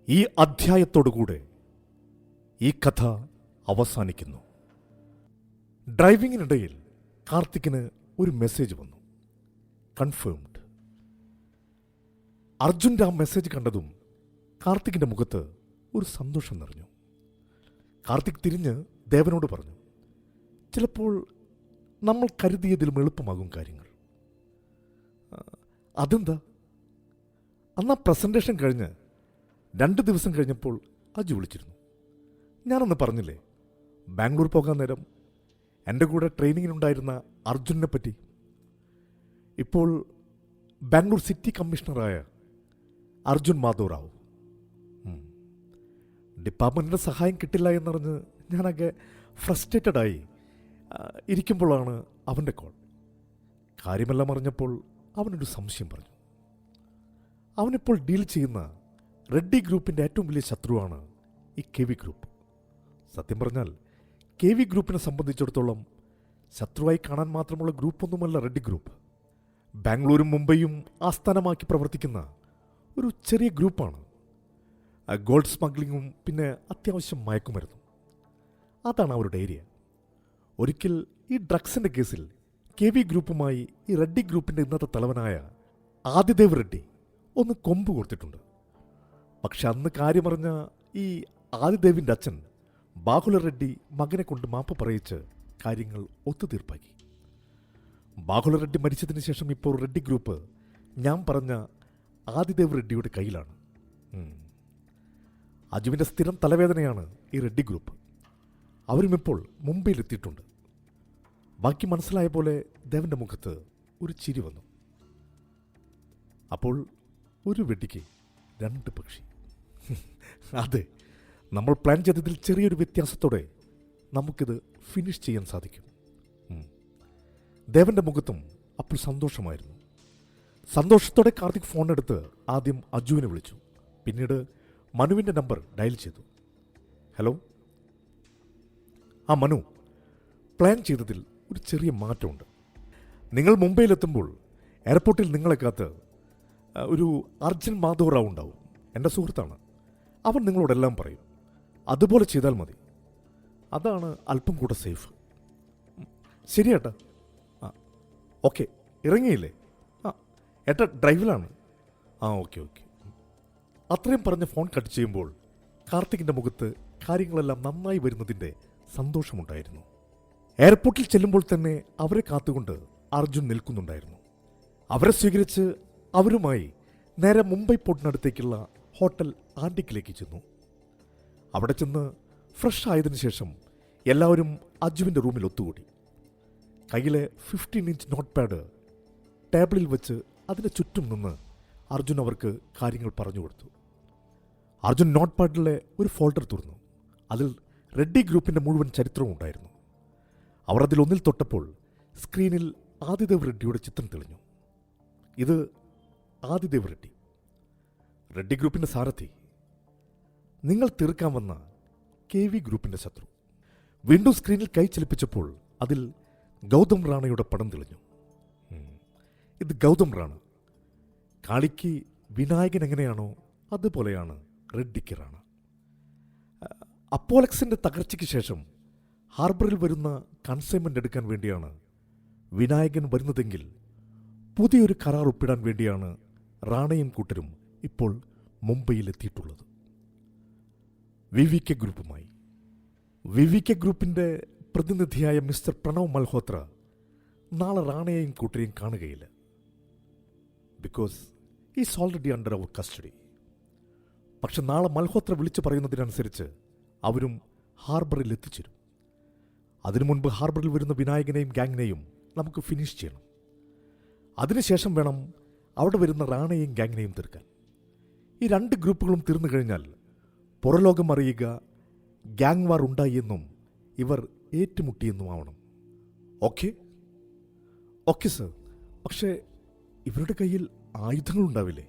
ഈ അധ്യായത്തോടുകൂടെ ഈ കഥ അവസാനിക്കുന്നു. ഡ്രൈവിങ്ങിനിടയിൽ കാർത്തിക്കിന് ഒരു മെസ്സേജ് വന്നു. കൺഫേംഡ്. അർജുൻ്റെ ആ മെസ്സേജ് കണ്ടതും കാർത്തിക്കിൻ്റെ മുഖത്ത് ഒരു സന്തോഷം നിറഞ്ഞു. കാർത്തിക് തിരിഞ്ഞ് ദേവനോട് പറഞ്ഞു, ചിലപ്പോൾ നമ്മൾ കരുതിയതിലും എളുപ്പമാകും കാര്യങ്ങൾ. അതെന്താ? അന്ന് ആ പ്രസൻറ്റേഷൻ കഴിഞ്ഞ് 2 ദിവസം കഴിഞ്ഞപ്പോൾ അജു വിളിച്ചിരുന്നു. ഞാനന്ന് പറഞ്ഞില്ലേ, ബാംഗ്ലൂർ പോകാൻ നേരം എൻ്റെ കൂടെ ട്രെയിനിങ്ങിനുണ്ടായിരുന്ന അർജുനെ പറ്റി. ഇപ്പോൾ ബാംഗ്ലൂർ സിറ്റി കമ്മീഷണറായ അർജുൻ മാധവ് റാവു. ഡിപ്പാർട്ട്മെൻറ്റിൻ്റെ സഹായം കിട്ടില്ല എന്നറിഞ്ഞ് ഞാനൊക്കെ ഫ്രസ്ട്രേറ്റഡായി ഇരിക്കുമ്പോഴാണ് അവൻ്റെ കോൾ. കാര്യമെല്ലാം അറിഞ്ഞപ്പോൾ അവനൊരു സംശയം പറഞ്ഞു. അവനിപ്പോൾ ഡീൽ ചെയ്യുന്ന റെഡ്ഡി ഗ്രൂപ്പിൻ്റെ ഏറ്റവും വലിയ ശത്രുവാണ് ഈ KV ഗ്രൂപ്പ്. സത്യം പറഞ്ഞാൽ KV ഗ്രൂപ്പിനെ സംബന്ധിച്ചിടത്തോളം ശത്രുവായി കാണാൻ മാത്രമുള്ള ഗ്രൂപ്പൊന്നുമല്ല റെഡ്ഡി ഗ്രൂപ്പ്. ബാംഗ്ലൂരും മുംബൈയും ആസ്ഥാനമാക്കി പ്രവർത്തിക്കുന്ന ഒരു ചെറിയ ഗ്രൂപ്പാണ്. ഗോൾഡ് സ്മഗ്ലിങ്ങും പിന്നെ അത്യാവശ്യം മയക്കുമരുന്നും, അതാണ് അവരുടെ ഏരിയ. ഒരിക്കൽ ഈ ഡ്രഗ്സിൻ്റെ കേസിൽ KV ഗ്രൂപ്പുമായി ഈ റെഡ്ഡി ഗ്രൂപ്പിൻ്റെ ഇന്നത്തെ തലവനായ ആദിദേവ് റെഡ്ഡി ഒന്ന് കൊമ്പ് കൊടുത്തിട്ടുണ്ട്. പക്ഷെ അന്ന് കാര്യമറിഞ്ഞ ഈ ആദിദേവിൻ്റെ അച്ഛൻ ബാഹുല റെഡ്ഡി മകനെ കൊണ്ട് മാപ്പ് പറയിച്ച് കാര്യങ്ങൾ ഒത്തുതീർപ്പാക്കി. ബാഹുല റെഡ്ഡി മരിച്ചതിന് ശേഷം ഇപ്പോൾ റെഡ്ഡി ഗ്രൂപ്പ് ഞാൻ പറഞ്ഞ ആദിദേവ് റെഡ്ഡിയുടെ കയ്യിലാണ്. അജുവിൻ്റെ സ്ഥിരം തലവേദനയാണ് ഈ റെഡ്ഡി ഗ്രൂപ്പ്. അവരും ഇപ്പോൾ മുംബൈയിലെത്തിയിട്ടുണ്ട്. ബാക്കി മനസ്സിലായ പോലെ ദേവൻ്റെ മുഖത്ത് ഒരു ചിരി വന്നു. അപ്പോൾ ഒരു വെടിക്ക് 2 പക്ഷി. അതെ, നമ്മൾ പ്ലാൻ ചെയ്തതിൽ ചെറിയൊരു വ്യത്യാസത്തോടെ നമുക്കിത് ഫിനിഷ് ചെയ്യാൻ സാധിക്കും. ദേവൻ്റെ മുഖത്തും അപ്പോൾ സന്തോഷമായിരുന്നു. സന്തോഷത്തോടെ കാർത്തിക് ഫോണെടുത്ത് ആദ്യം അജുവിനെ വിളിച്ചു. പിന്നീട് മനുവിൻ്റെ നമ്പർ ഡയൽ ചെയ്തു. ഹലോ, മനു, പ്ലാൻ ചെയ്തതിൽ ഒരു ചെറിയ മാറ്റമുണ്ട്. നിങ്ങൾ മുംബൈയിലെത്തുമ്പോൾ എയർപോർട്ടിൽ നിങ്ങളെ കാത്ത് ഒരു അർജുൻ മാധവ് റാവു ഉണ്ടാവും. എൻ്റെ സുഹൃത്താണ്. അവൻ നിങ്ങളോടെല്ലാം പറയും. അതുപോലെ ചെയ്താൽ മതി. അതാണ് അല്പം കൂടെ സേഫ്. ശരിയേട്ടാ. ഓക്കെ, ഇറങ്ങിയില്ലേ? ഏട്ടാ ഡ്രൈവിലാണ്. ഓക്കെ. അത്രയും പറഞ്ഞ് ഫോൺ കട്ട് ചെയ്യുമ്പോൾ കാർത്തികിൻ്റെ മുഖത്ത് കാര്യങ്ങളെല്ലാം നന്നായി വരുന്നതിൻ്റെ സന്തോഷമുണ്ടായിരുന്നു. എയർപോർട്ടിൽ ചെല്ലുമ്പോൾ തന്നെ അവരെ കാത്തുകൊണ്ട് അർജുൻ നിൽക്കുന്നുണ്ടായിരുന്നു. അവരെ സ്വീകരിച്ച് അവരുമായി നേരെ മുംബൈ പോർട്ടിനടുത്തേക്കുള്ള ഹോട്ടൽ ആൻറ്റിക്കിലേക്ക് ചെന്നു. അവിടെ ചെന്ന് ഫ്രഷ് ആയതിനു ശേഷം എല്ലാവരും അജുവിൻ്റെ റൂമിൽ ഒത്തുകൂടി. കയ്യിലെ 15 ഇഞ്ച് നോട്ട് പാഡ് ടേബിളിൽ വെച്ച് അതിന് ചുറ്റും നിന്ന് അർജുൻ അവർക്ക് കാര്യങ്ങൾ പറഞ്ഞു കൊടുത്തു. അർജുൻ നോട്ട് പാഡിലെ ഒരു ഫോൾഡർ തുറന്നു. അതിൽ റെഡ്ഡി ഗ്രൂപ്പിൻ്റെ മുഴുവൻ ചരിത്രവും ഉണ്ടായിരുന്നു. അവർ അതിലൊന്നിൽ തൊട്ടപ്പോൾ സ്ക്രീനിൽ ആദിദേവ് റെഡ്ഡിയുടെ ചിത്രം തെളിഞ്ഞു. ഇത് ആദിദേവ് റെഡ്ഡി, റെഡ്ഡി ഗ്രൂപ്പിൻ്റെ സാരഥി, നിങ്ങൾ തീർക്കാൻ വന്ന KV ഗ്രൂപ്പിൻ്റെ ശത്രു. വീണ്ടും സ്ക്രീനിൽ കൈ ചലിപ്പിച്ചപ്പോൾ അതിൽ ഗൗതം റാണയുടെ പടം തെളിഞ്ഞു. ഇത് ഗൗതം റാണ. കാളിക്ക് വിനായകൻ എങ്ങനെയാണോ അതുപോലെയാണ് റെഡ്ഡിക്ക് റാണ. അപ്പോലക്സിൻ്റെ തകർച്ചയ്ക്ക് ശേഷം ഹാർബറിൽ വരുന്ന കൺസൈൻമെൻ്റ് എടുക്കാൻ വേണ്ടിയാണ് വിനായകൻ വരുന്നതെങ്കിൽ പുതിയൊരു കരാർ ഒപ്പിടാൻ വേണ്ടിയാണ് റാണയും കൂട്ടരും ഇപ്പോൾ മുംബൈയിൽ എത്തിയിട്ടുള്ളത്. VVK ഗ്രൂപ്പുമായി. VVK ഗ്രൂപ്പിൻ്റെ പ്രതിനിധിയായ മിസ്റ്റർ പ്രണവ് മൽഹോത്ര നാളെ റാണയെയും കൂട്ടരെയും കാണുകയില്ല. ബിക്കോസ് ഈസ് ഓൾറെഡി അണ്ടർ അവർ കസ്റ്റഡി. പക്ഷെ നാളെ മൽഹോത്ര വിളിച്ചു പറയുന്നതിനനുസരിച്ച് അവരും ഹാർബറിൽ എത്തിച്ചേരും. അതിനു മുൻപ് ഹാർബറിൽ വരുന്ന വിനായകനെയും ഗാങ്ങിനെയും നമുക്ക് ഫിനിഷ് ചെയ്യണം. അതിനുശേഷം വേണം അവിടെ വരുന്ന റാണയെയും ഗാങ്ങിനെയും തീർക്കാൻ. ഈ 2 ഗ്രൂപ്പുകളും തീർന്നു കഴിഞ്ഞാൽ പുറലോകം അറിയുക ഗാങ് വാർ ഉണ്ടായി എന്നും ഇവർ ഏറ്റുമുട്ടിയെന്നും ആവണം. Okay sir. പക്ഷേ ഇവരുടെ കയ്യിൽ ആയുധങ്ങളുണ്ടാവില്ലേ?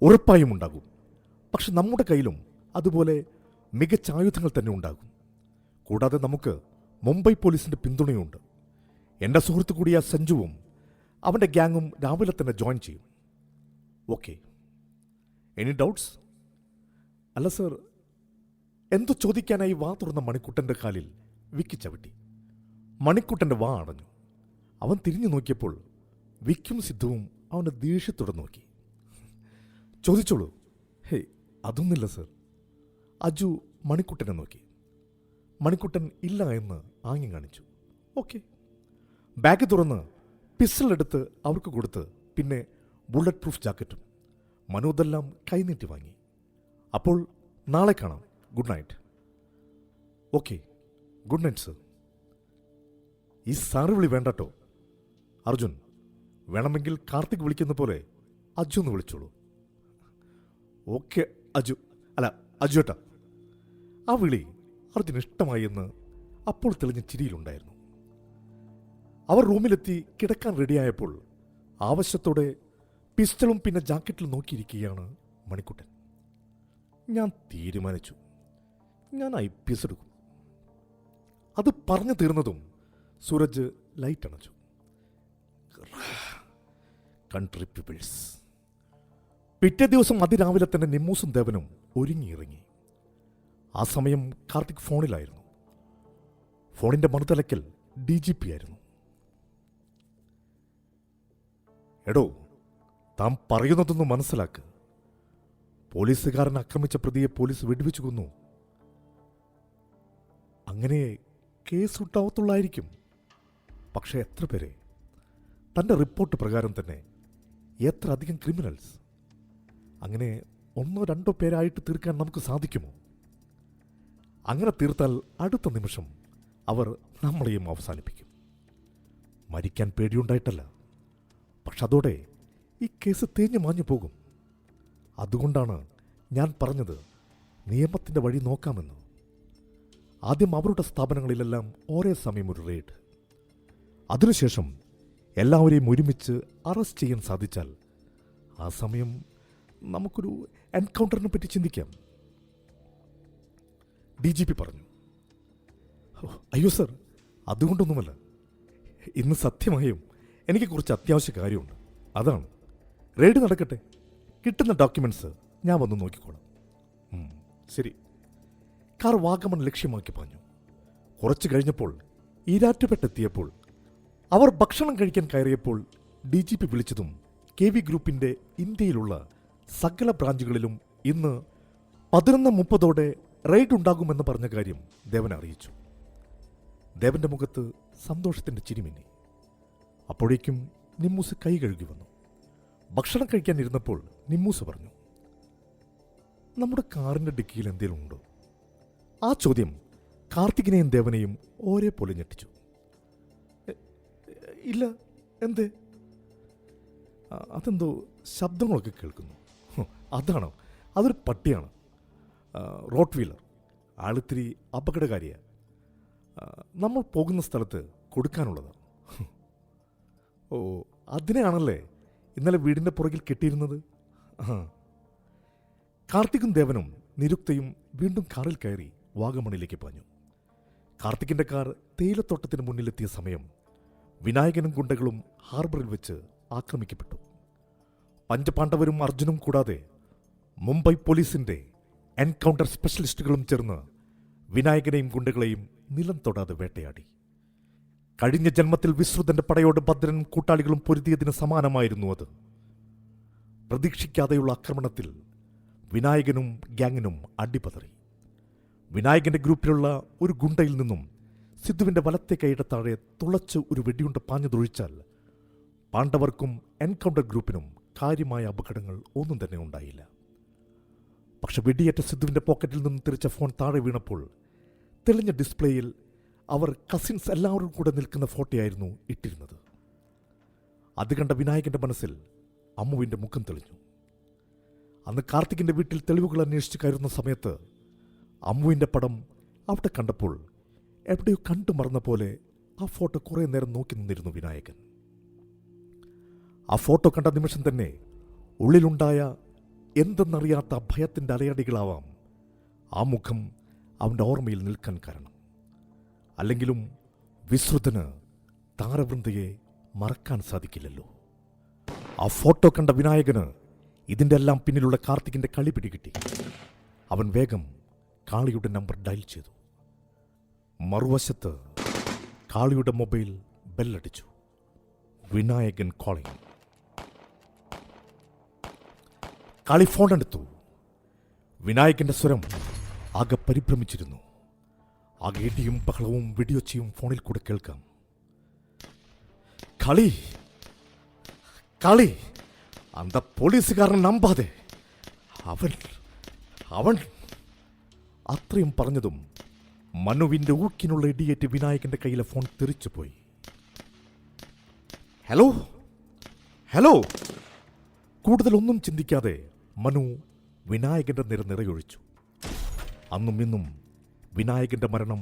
ഉറപ്പായും ഉണ്ടാകും. പക്ഷെ നമ്മുടെ കയ്യിലും അതുപോലെ മികച്ച ആയുധങ്ങൾ തന്നെ ഉണ്ടാകും. കൂടാതെ നമുക്ക് മുംബൈ പോലീസിൻ്റെ പിന്തുണയുണ്ട്. എൻ്റെ സുഹൃത്തു കൂടിയ സഞ്ജുവും അവൻ്റെ ഗ്യാങ്ങും രാവിലെ തന്നെ ജോയിൻ ചെയ്യും. Okay, any doubts? അല്ല സർ, എന്തോ ചോദിക്കാനായി വാ തുറന്ന മണിക്കുട്ടൻ്റെ കാലിൽ വിക്കി ചവിട്ടി. മണിക്കുട്ടൻ്റെ വാ അടഞ്ഞു. അവൻ തിരിഞ്ഞു നോക്കിയപ്പോൾ വിക്കും സിദ്ധുവും അവൻ്റെ ദേഷ്യത്തോടെ നോക്കി. ചോദിച്ചോളൂ. ഹേയ്, അതൊന്നുമില്ല സർ. അജു മണിക്കുട്ടനെ നോക്കി. മണിക്കുട്ടൻ ഇല്ല എന്ന് ആംഗ്യം കാണിച്ചു. ഓക്കെ. ബാഗ് തുറന്ന് പിസ്റ്റളെടുത്ത് അവർക്ക് കൊടുത്ത് പിന്നെ ബുള്ളറ്റ് പ്രൂഫ് ജാക്കറ്റും. മനു അതെല്ലാം കൈനീട്ടി വാങ്ങി. അപ്പോൾ നാളെ കാണാം. Good night. Okay, good night sir. ഈ സാറ് വിളി വേണ്ടട്ടോ. അർജുൻ, വേണമെങ്കിൽ കാർത്തിക് വിളിക്കുന്ന പോലെ അജു എന്ന് വിളിച്ചോളൂ. ഓക്കെ അജു, അല്ല അജു ഏട്ടാ. ആ വിളി അർജുൻ ഇഷ്ടമായി എന്ന് അപ്പോൾ തെളിഞ്ഞ ചിരിയിലുണ്ടായിരുന്നു. അവർ റൂമിലെത്തി കിടക്കാൻ റെഡിയായപ്പോൾ ആവശ്യത്തോടെ പിസ്റ്റളും പിന്നെ ജാക്കറ്റിൽ നോക്കിയിരിക്കുകയാണ് മണിക്കുട്ടൻ. ഞാൻ തീരുമാനിച്ചു, ഞാൻ IPS എടുക്കും. അത് പറഞ്ഞു തീർന്നതും സൂരജ് ലൈറ്റ് അണച്ചു. Country peoples. പിറ്റേ ദിവസം അതിരാവിലെ തന്നെ നിമ്മൂസും ദേവനും ഒരുങ്ങിയിറങ്ങി. ആ സമയം കാർത്തിക് ഫോണിലായിരുന്നു. ഫോണിന്റെ മറുതലക്കൽ DGP ആയിരുന്നു. എടോ, താൻ പറയുന്നതൊന്നും മനസ്സിലാക്ക്. പോലീസുകാരൻ ആക്രമിച്ച പ്രതിയെ പോലീസ് വെടിവെച്ചു കൊന്നു. അങ്ങനെ കേസ് ഉണ്ടാവത്തുള്ളായിരിക്കും. പക്ഷെ എത്ര പേരെ? തൻ്റെ റിപ്പോർട്ട് പ്രകാരം തന്നെ എത്ര അധികം ക്രിമിനൽസ്? അങ്ങനെ 1-2 പേരായിട്ട് തീർക്കാൻ നമുക്ക് സാധിക്കുമോ? അങ്ങനെ തീർത്താൽ അടുത്ത നിമിഷം അവർ നമ്മളെയും അവസാനിപ്പിക്കും. മരിക്കാൻ പേടിയുണ്ടായിട്ടല്ല, പക്ഷെ അതോടെ ഈ കേസ് തേഞ്ഞു മാഞ്ഞു പോകും. അതുകൊണ്ടാണ് ഞാൻ പറഞ്ഞത് നിയമത്തിൻ്റെ വഴി നോക്കാമെന്ന്. ആദ്യം അവരുടെ സ്ഥാപനങ്ങളിലെല്ലാം ഒരേ സമയം ഒരു റെയ്ഡ്. അതിനുശേഷം എല്ലാവരെയും ഒരുമിച്ച് അറസ്റ്റ് ചെയ്യാൻ സാധിച്ചാൽ ആ സമയം നമുക്കൊരു എൻകൗണ്ടറിനെ പറ്റി ചിന്തിക്കാം. DGP പറഞ്ഞു. അയ്യോ സർ, അതുകൊണ്ടൊന്നുമല്ല. ഇന്ന് സത്യമായും എനിക്ക് കുറച്ച് അത്യാവശ്യ കാര്യമുണ്ട്. അതാണ്. റെയ്ഡ് നടക്കട്ടെ. കിട്ടുന്ന ഡോക്യുമെന്റ്സ് ഞാൻ വന്ന് നോക്കിക്കോളാം. ശരി. കാർ വാഗമൺ ലക്ഷ്യമാക്കി പാഞ്ഞു. കുറച്ച് കഴിഞ്ഞപ്പോൾ ഈരാറ്റുപെട്ടെത്തിയപ്പോൾ അവർ ഭക്ഷണം കഴിക്കാൻ കയറിയപ്പോൾ DGP വിളിച്ചതും KV ഗ്രൂപ്പിന്റെ ഇന്ത്യയിലുള്ള സകല ബ്രാഞ്ചുകളിലും ഇന്ന് 11:30 റെയ്ഡ് ഉണ്ടാകുമെന്ന് പറഞ്ഞ കാര്യം ദേവനെ അറിയിച്ചു. ദേവന്റെ മുഖത്ത് സന്തോഷത്തിന്റെ ചിരിമിന്നി. അപ്പോഴേക്കും നിമ്മൂസ് കൈ കഴുകി വന്നു. ഭക്ഷണം കഴിക്കാനിരുന്നപ്പോൾ നിമ്മൂസ് പറഞ്ഞു, നമ്മുടെ കാറിന്റെ ഡിക്കിയിൽ എന്തെങ്കിലും ഉണ്ടോ? ആ ചോദ്യം കാർത്തികിനെയും ദേവനെയും ഒരേപോലെ ഞെട്ടിച്ചു. ഇല്ല, എന്തേ? അതെന്തോ ശബ്ദങ്ങളൊക്കെ കേൾക്കുന്നു. അതാണോ? അതൊരു പട്ടിയാണ്, റോട്ട് വീലർ. ആളിത്തിരി അപകടകാരിയാണ്. നമ്മൾ പോകുന്ന സ്ഥലത്ത് കൊടുക്കാനുള്ളതാണ്. ഓ, അതിനെയാണല്ലേ ഇന്നലെ വീടിൻ്റെ പുറകിൽ കെട്ടിയിരുന്നത്? കാർത്തികും ദേവനും നിരുക്തയും വീണ്ടും കാറിൽ കയറി വാഗമണിലേക്ക് പാഞ്ഞു. കാർത്തികിന്റെ കാർ തേയിലത്തോട്ടത്തിന് മുന്നിലെത്തിയ സമയം വിനായകനും ഗുണ്ടകളും ഹാർബറിൽ വെച്ച് ആക്രമിക്കപ്പെട്ടു. പഞ്ചപാണ്ഡവരും അർജുനും കൂടാതെ മുംബൈ പോലീസിന്റെ എൻകൗണ്ടർ സ്പെഷ്യലിസ്റ്റുകളും ചേർന്ന് വിനായകനെയും ഗുണ്ടകളെയും നിലം തൊടാതെ വേട്ടയാടി. കഴിഞ്ഞ ജന്മത്തിൽ വിശ്രുതന്റെ പടയോട് ഭദ്രനും കൂട്ടാളികളും പൊരുതിയതിന് സമാനമായിരുന്നു അത്. പ്രതീക്ഷിക്കാതെയുള്ള ആക്രമണത്തിൽ വിനായകനും ഗ്യാങ്ങിനും അടിപതറി. വിനായകന്റെ ഗ്രൂപ്പിലുള്ള ഒരു ഗുണ്ടയിൽ നിന്നും സിദ്ധുവിന്റെ വലത്തെ കൈയുടെ താഴെ തുളച്ച് ഒരു വെടിയുണ്ട പാഞ്ഞുതൊഴിച്ചാൽ പാണ്ഡവർക്കും എൻകൗണ്ടർ ഗ്രൂപ്പിനും കാര്യമായ അപകടങ്ങൾ ഒന്നും തന്നെ ഉണ്ടായില്ല. പക്ഷെ വെടിയേറ്റ സിദ്ധുവിന്റെ പോക്കറ്റിൽ നിന്ന് തിരിച്ച ഫോൺ താഴെ വീണപ്പോൾ തെളിഞ്ഞ ഡിസ്പ്ലേയിൽ അവർ കസിൻസ് എല്ലാവരും കൂടെ നിൽക്കുന്ന ഫോട്ടോയായിരുന്നു ഇട്ടിരുന്നത്. അത് കണ്ട വിനായകന്റെ മനസ്സിൽ അമ്മുവിന്റെ മുഖം തെളിഞ്ഞു. അന്ന് കാർത്തികിന്റെ വീട്ടിൽ തെളിവുകൾ അന്വേഷിച്ച് കയറുന്ന സമയത്ത് അമ്മുവിന്റെ പടം അവിടെ കണ്ടപ്പോൾ എവിടെയോ കണ്ടു മറന്ന പോലെ ആ ഫോട്ടോ കുറേ നേരം നോക്കി നിന്നിരുന്നു വിനായകൻ. ആ ഫോട്ടോ കണ്ട നിമിഷം തന്നെ ഉള്ളിലുണ്ടായ എന്തെന്നറിയാത്ത ഭയത്തിൻ്റെ അലയടികളാവാം ആ മുഖം അവൻ്റെ ഓർമ്മയിൽ നിൽക്കാൻ കാരണം. അല്ലെങ്കിലും വിശ്രുതന് താരവൃന്ദയെ മറക്കാൻ സാധിക്കില്ലല്ലോ. ആ ഫോട്ടോ കണ്ട വിനായകന് ഇതിൻ്റെ എല്ലാം പിന്നിലുള്ള കാർത്തികിൻ്റെ കളി പിടികിട്ടി. അവൻ വേഗം കാളിയുടെ നമ്പർ ഡയൽ ചെയ്തു. മറുവശത്ത് കാളിയുടെ മൊബൈൽ ബെല്ലടിച്ചു. വിനായകൻ കോളിംഗ്. കാളി ഫോൺ എടുത്തു. വിനായകന്റെ സ്വരം ആകെ പരിഭ്രമിച്ചിരുന്നു. ആകെ ഇടിയും ബഹളവും വെടിയൊച്ചയും ഫോണിൽ കൂടെ കേൾക്കാം. കാളി കാളി അന്ത പോലീസുകാരൻ നമ്പാതെ അവൻ അവൻ അത്രയും പറഞ്ഞതും മനുവിന്റെ ഊക്കിനുള്ള ഇടിയേറ്റ് വിനായകന്റെ കയ്യിലെ ഫോൺ തെറിച്ചുപോയി. Hello hello. കൂടുതലൊന്നും ചിന്തിക്കാതെ മനു വിനായകന്റെ നേരെ നിറയൊഴിച്ചു. അന്നും ഇന്നും വിനായകന്റെ മരണം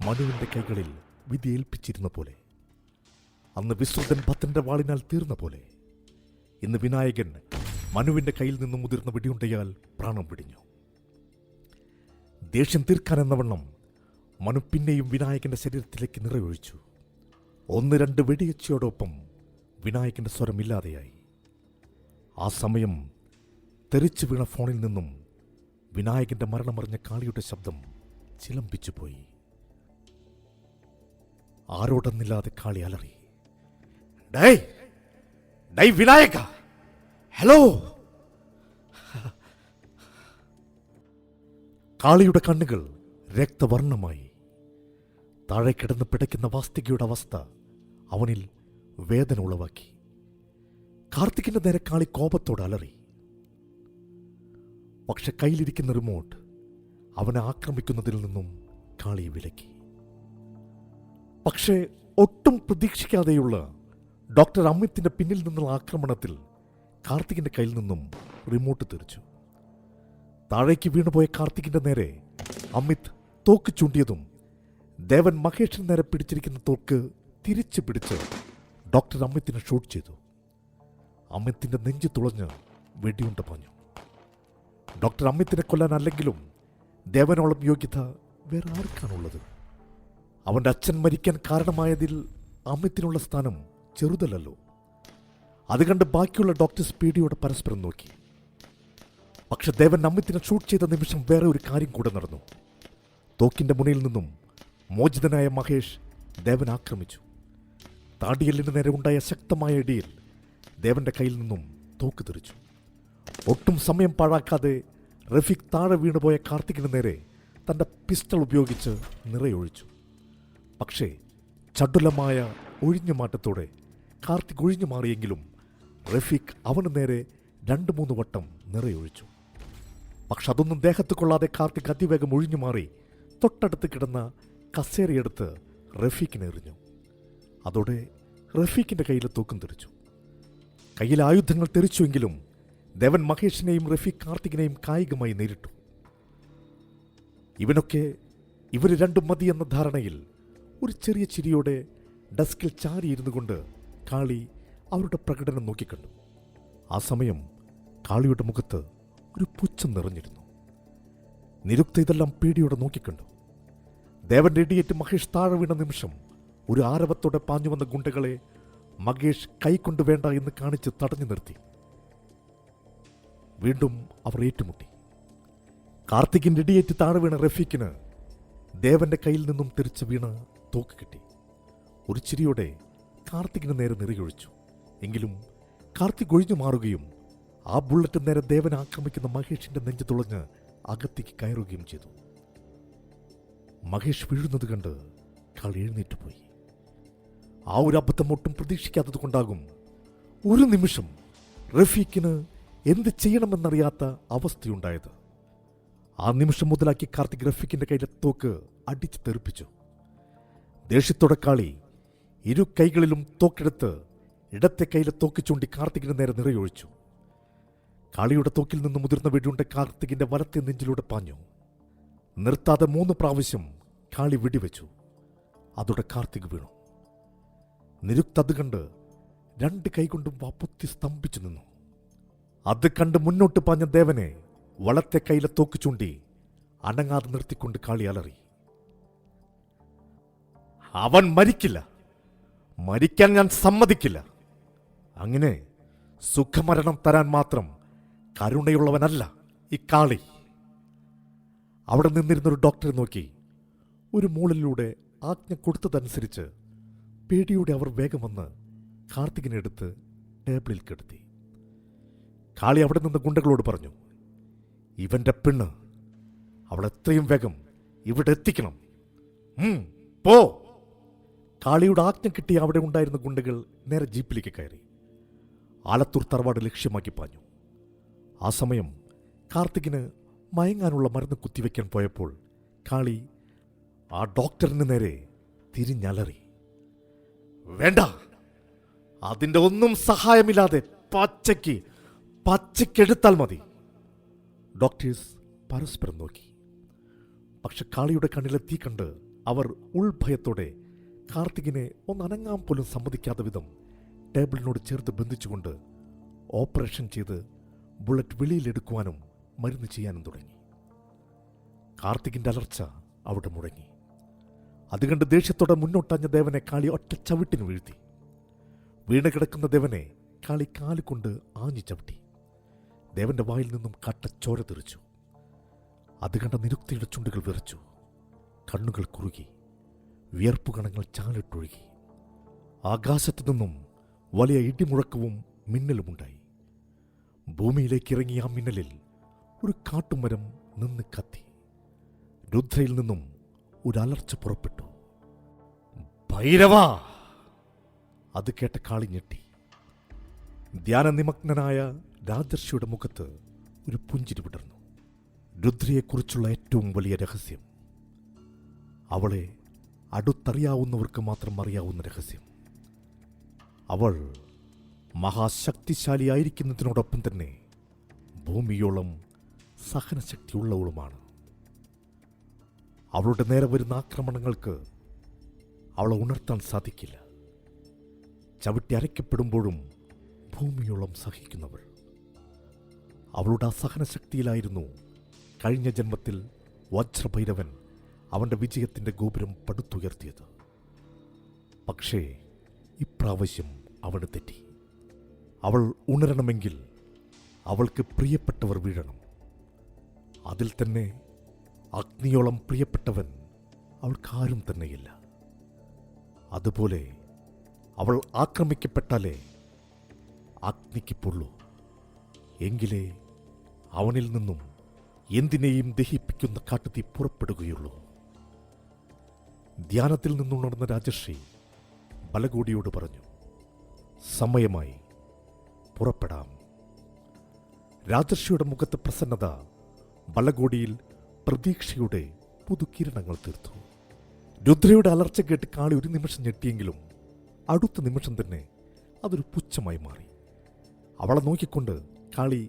മനുവിന്റെ കൈകളിൽ വിധി ഏൽപ്പിച്ചിരുന്ന പോലെ. അന്ന് വിശ്രുതൻ ഭദ്രന്റെ വാളിനാൽ തീർന്ന പോലെ ഇന്ന് വിനായകൻ മനുവിന്റെ കയ്യിൽ നിന്നും മുതിർന്ന വെടിയുണ്ടയാൽ പ്രാണം പിടിഞ്ഞു. ദേഷ്യം തീർക്കാനെന്നവണ്ണം മനു പിന്നെയും വിനായകന്റെ ശരീരത്തിലേക്ക് നിറയൊഴിച്ചു. 1-2 വെടിയച്ചയോടൊപ്പം വിനായകന്റെ സ്വരമില്ലാതെയായി. ആ സമയം തെറിച്ചു വീണ ഫോണിൽ നിന്നും വിനായകന്റെ മരണമറിഞ്ഞ കാളിയുടെ ശബ്ദം ചിലമ്പിച്ചുപോയി. ആരോടെന്നില്ലാതെ കാളി അലറി. Die die Vinayaka, hello. കാളിയുടെ കണ്ണുകൾ രക്തവർണ്ണമായി. താഴെ കിടന്ന് പിടയ്ക്കുന്ന വാസ്തികയുടെ അവസ്ഥ അവനിൽ വേദന ഉളവാക്കി. കാർത്തികിന്റെ നേരെ കാളി കോപത്തോടെ അലറി. പക്ഷെ കയ്യിലിരിക്കുന്ന റിമോട്ട് അവനെ ആക്രമിക്കുന്നതിൽ നിന്നും കാളിയെ വിലക്കി. പക്ഷേ ഒട്ടും പ്രതീക്ഷിക്കാതെയുള്ള ഡോക്ടർ അമിത്തിന്റെ പിന്നിൽ നിന്നുള്ള ആക്രമണത്തിൽ കാർത്തികിന്റെ കയ്യിൽ നിന്നും റിമോട്ട് തെറിച്ചു. താഴേക്ക് വീണുപോയ കാർത്തികിന്റെ നേരെ അമിത് തോക്ക് ചൂണ്ടിയതും ദേവൻ മഹേഷിന് നേരെ പിടിച്ചിരിക്കുന്ന തോക്ക് തിരിച്ചു പിടിച്ച് ഡോക്ടർ അമിത്തിനെ ഷൂട്ട് ചെയ്തു. അമിത്തിന്റെ നെഞ്ചു തുളഞ്ഞ് വെടിയുണ്ട പാഞ്ഞു. ഡോക്ടർ അമിത്തിനെ കൊല്ലാൻ അല്ലെങ്കിലും ദേവനോളം യോഗ്യത വേറെ ആർക്കാണുള്ളത്? അവന്റെ അച്ഛൻ മരിക്കാൻ കാരണമായതിൽ അമിത്തിനുള്ള സ്ഥാനം ചെറുതല്ലോ. അത് കണ്ട് ബാക്കിയുള്ള ഡോക്ടേഴ്സ് പേടിയോടെ പരസ്പരം നോക്കി. പക്ഷെ ദേവൻ അമിത്തിനെ ഷൂട്ട് ചെയ്ത നിമിഷം വേറെ ഒരു കാര്യം കൂടെ നടന്നു. തോക്കിന്റെ മുനയിൽ നിന്നും മോചിതനായ മഹേഷ് ദേവൻ ആക്രമിച്ചു. താടിയലിന് നേരെ ഉണ്ടായ ശക്തമായ ഇടിയിൽ ദേവന്റെ കയ്യിൽ നിന്നും തോക്ക് തെറിച്ചു. ഒട്ടും സമയം പാഴാക്കാതെ റഫീഖ് താഴെ വീണുപോയ കാർത്തികിന് നേരെ തന്റെ പിസ്റ്റൾ ഉപയോഗിച്ച് നിറയൊഴിച്ചു. പക്ഷേ ചടുലമായ ഒഴിഞ്ഞുമാറ്റത്തോടെ കാർത്തിക് ഒഴിഞ്ഞു മാറിയെങ്കിലും റഫീഖ് അവന് നേരെ 2-3 വട്ടം നിറയൊഴിച്ചു. പക്ഷെ അതൊന്നും ദേഹത്ത് കൊള്ളാതെ കാർത്തിക് അതിവേഗം ഒഴിഞ്ഞു മാറി തൊട്ടടുത്ത് കിടന്ന കസേരയെടുത്ത് റഫീഖിനെ എറിഞ്ഞു. അതോടെ റഫീഖിന്റെ കയ്യിൽ തോക്കും തെറിച്ചു. കയ്യിലെ ആയുധങ്ങൾ തെറിച്ചുവെങ്കിലും ദേവൻ മഹേഷിനെയും റഫീഖ് കാർത്തികിനെയും കായികമായി നേരിട്ടു. ഇവർ രണ്ടും മതി എന്ന ധാരണയിൽ ഒരു ചെറിയ ചിരിയോടെ ഡെസ്കിൽ ചാരിയിരുന്നു കൊണ്ട് കാളി അവരുടെ പ്രകടനം നോക്കിക്കണ്ടു. ആ സമയം കാളിയുടെ മുഖത്ത് ഒരു പുച്ഛം നിറഞ്ഞിരുന്നു. നിരുക്ത ഇതെല്ലാം പേടിയോടെ നോക്കിക്കണ്ടു. ദേവന്റെ ഇടിയേറ്റ് മഹേഷ് താഴെ വീണ നിമിഷം ഒരു ആരവത്തോടെ പാഞ്ഞു വന്ന ഗുണ്ടകളെ മഹേഷ് കൈകൊണ്ട് വേണ്ട എന്ന് കാണിച്ച് തടഞ്ഞു നിർത്തി. വീണ്ടും അവർ ഏറ്റുമുട്ടി. കാർത്തികിന്റെ ഇടിയേറ്റ് താഴെ വീണ റഫീഖിന് ദേവന്റെ കയ്യിൽ നിന്നും തെറിച്ച് വീണ തോക്ക് കിട്ടി. ഒരു ചിരിയോടെ കാർത്തികിന് നേരെ നിറയൊഴിച്ചു. എങ്കിലും കാർത്തിക് ഒഴിഞ്ഞു മാറുകയും ആ ബുള്ളറ്റ് നേരെ ദേവനെ ആക്രമിക്കുന്ന മഹേഷിന്റെ നെഞ്ചു തുളഞ്ഞ് അകത്തേക്ക് കയറുകയും ചെയ്തു. മഹേഷ് വീഴുന്നത് കണ്ട് കാളി എഴുന്നേറ്റുപോയി. ആ ഒരു അബദ്ധം ഒട്ടും പ്രതീക്ഷിക്കാത്തത് കൊണ്ടാകും ഒരു നിമിഷം റഫീഖിന് എന്ത് ചെയ്യണമെന്നറിയാത്ത അവസ്ഥയുണ്ടായത്. ആ നിമിഷം മുതലാക്കി കാർത്തിക് റഫീഖിന്റെ കയ്യിലെ തോക്ക് അടിച്ചു തെറിപ്പിച്ചു. ദേഷ്യത്തോടെ കാളി ഇരു കൈകളിലും തോക്കെടുത്ത് ഇടത്തെ കയ്യിലെ തോക്ക് ചൂണ്ടി കാർത്തികിന് നേരെ നിറയൊഴിച്ചു. കാളിയുടെ തോക്കിൽ നിന്ന് മുതിർന്ന വെടിയുണ്ട കാർത്തികിന്റെ വലത്തെ നെഞ്ചിലൂടെ പാഞ്ഞു. നിർത്താതെ 3 പ്രാവശ്യം കാളി വെടിവെച്ചു. അതോടെ കാർത്തിക് വീണു. നിരുക്ത അത് കണ്ട് 2 കൈകൊണ്ടും വാപ്പൊത്തി സ്തംഭിച്ചു നിന്നു. അത് കണ്ട് മുന്നോട്ട് പാഞ്ഞ ദേവനെ വലത്തെ കയ്യിലെ തോക്ക് ചൂണ്ടി അനങ്ങാതെ നിർത്തിക്കൊണ്ട് കാളി അലറി. അവൻ മരിക്കില്ല, മരിക്കാൻ ഞാൻ സമ്മതിക്കില്ല. അങ്ങനെ സുഖമരണം തരാൻ മാത്രം കരുണയുള്ളവനല്ല ഈ കാളി. അവിടെ നിന്നിരുന്നൊരു ഡോക്ടറെ നോക്കി ഒരു മൂളിലൂടെ ആജ്ഞ കൊടുത്തതനുസരിച്ച് പേടിയോടെ അവർ വേഗം വന്ന് കാർത്തികിനെ എടുത്ത് ടേബിളിൽ കിടത്തി. കാളി അവിടെ നിന്ന് ഗുണ്ടകളോട് പറഞ്ഞു, ഇവന്റെ പെണ്ണ് അവൾ എത്രയും വേഗം ഇവിടെ എത്തിക്കണം. പോ. കാളിയുടെ ആജ്ഞ കിട്ടി അവിടെ ഉണ്ടായിരുന്ന ഗുണ്ടകൾ നേരെ ജീപ്പിലേക്ക് കയറി ആലത്തൂർ തറവാട് ലക്ഷ്യമാക്കി പാഞ്ഞു. ആ സമയം കാർത്തികിന് മയങ്ങാനുള്ള മരുന്ന് കുത്തിവെക്കാൻ പോയപ്പോൾ കാളി ആ ഡോക്ടറിന് നേരെ തിരിഞ്ഞലറി. വേണ്ട, അതിൻ്റെ ഒന്നും സഹായമില്ലാതെ പച്ചയ്ക്കെടുത്താൽ മതി. ഡോക്ടേഴ്സ് പരസ്പരം നോക്കി. പക്ഷെ കാളിയുടെ കണ്ണിലെ തീ കണ്ട് അവർ ഉൾഭയത്തോടെ കാർത്തികിനെ ഒന്നനങ്ങാൻ പോലും സമ്മതിക്കാത്ത വിധം ടേബിളിനോട് ചേർത്ത് ബന്ധിച്ചുകൊണ്ട് ഓപ്പറേഷൻ ചെയ്ത് ബുള്ളറ്റ് വെളിയിലെടുക്കുവാനും മരുന്ന് ചെയ്യാനും തുടങ്ങി. കാർത്തികിന്റെ അലർച്ച അവിടെ മുടങ്ങി. അതുകണ്ട് ദേഷ്യത്തോടെ മുന്നോട്ടാഞ്ഞ ദേവനെ കാളി ഒറ്റ ചവിട്ടിന് വീഴ്ത്തി. വീണ് കിടക്കുന്ന ദേവനെ കാളി കാലുകൊണ്ട് ആഞ്ഞു ചവിട്ടി. ദേവന്റെ വായിൽ നിന്നും കട്ടച്ചോര തെറിച്ചു. അത് കണ്ട നിരുക്തിയുടെ ചുണ്ടുകൾ വിറച്ചു, കണ്ണുകൾ കുറുകി, വിയർപ്പുകണങ്ങൾ ചാലിട്ടൊഴുകി. ആകാശത്തു നിന്നും വലിയ ഇടിമുഴക്കവും മിന്നലുമുണ്ടായി. ഭൂമിയിലേക്ക് ഇറങ്ങിയ ആ മിന്നലിൽ ഒരു കാട്ടുമരം നിന്ന് കത്തി. രുദ്രയിൽ നിന്നും ഒരു അലർച്ച പുറപ്പെട്ടു. ഭൈരവ! അത് കേട്ട കാളി ഞെട്ടി. ധ്യാനനിമഗ്നനായ രാജർഷിയുടെ മുഖത്ത് ഒരു പുഞ്ചിരി വിടർന്നു. രുദ്രയെക്കുറിച്ചുള്ള ഏറ്റവും വലിയ രഹസ്യം, അവളെ അടുത്തറിയാവുന്നവർക്ക് മാത്രം അറിയാവുന്ന രഹസ്യം. അവൾ മഹാശക്തിശാലിയായിരിക്കുന്നതിനോടൊപ്പം തന്നെ ഭൂമിയോളം സഹനശക്തിയുള്ളവളുമാണ്. അവളുടെ നേരെ വരുന്ന ആക്രമണങ്ങൾക്ക് അവളെ ഉണർത്താൻ സാധിക്കില്ല. ചവിട്ടി അരയ്ക്കപ്പെടുമ്പോഴും ഭൂമിയോളം സഹിക്കുന്നവൾ. അവളുടെ അസഹനശക്തിയിലായിരുന്നു കഴിഞ്ഞ ജന്മത്തിൽ വജ്രഭൈരവൻ അവൻ്റെ വിജയത്തിൻ്റെ ഗോപുരം പടുത്തുയർത്തിയത്. പക്ഷേ ഇപ്രാവശ്യം അവന് തെറ്റി. അവൾ ഉണരണമെങ്കിൽ അവൾക്ക് പ്രിയപ്പെട്ടവർ വീഴണം. അതിൽ തന്നെ അഗ്നിയോളം പ്രിയപ്പെട്ടവൻ അവൾക്കാരും തന്നെയില്ല. അതുപോലെ അവൾ ആക്രമിക്കപ്പെട്ടാലേ അഗ്നിക്ക് പൊള്ളൂ. എങ്കിലേ അവനിൽ നിന്നും എന്തിനേയും ദഹിപ്പിക്കുന്ന കാട്ടുതീ പുറപ്പെടുകയുള്ളൂ. ധ്യാനത്തിൽ നിന്നുണർന്ന രാജർഷി ബലഗോടിയോട് പറഞ്ഞു, സമയമായി, പുറപ്പെടാം. രാജർഷിയുടെ മുഖത്ത് പ്രസന്നത ബലഗോടിയിൽ പ്രതീക്ഷയുടെ പുതുകിരണങ്ങൾ തീർത്തു. രുദ്രയുടെ അലർച്ച കേട്ട് കാളി ഒരു നിമിഷം ഞെട്ടിയെങ്കിലും അടുത്ത നിമിഷം തന്നെ അതൊരു പുച്ഛമായി മാറി. അവളെ നോക്കിക്കൊണ്ട് കാളി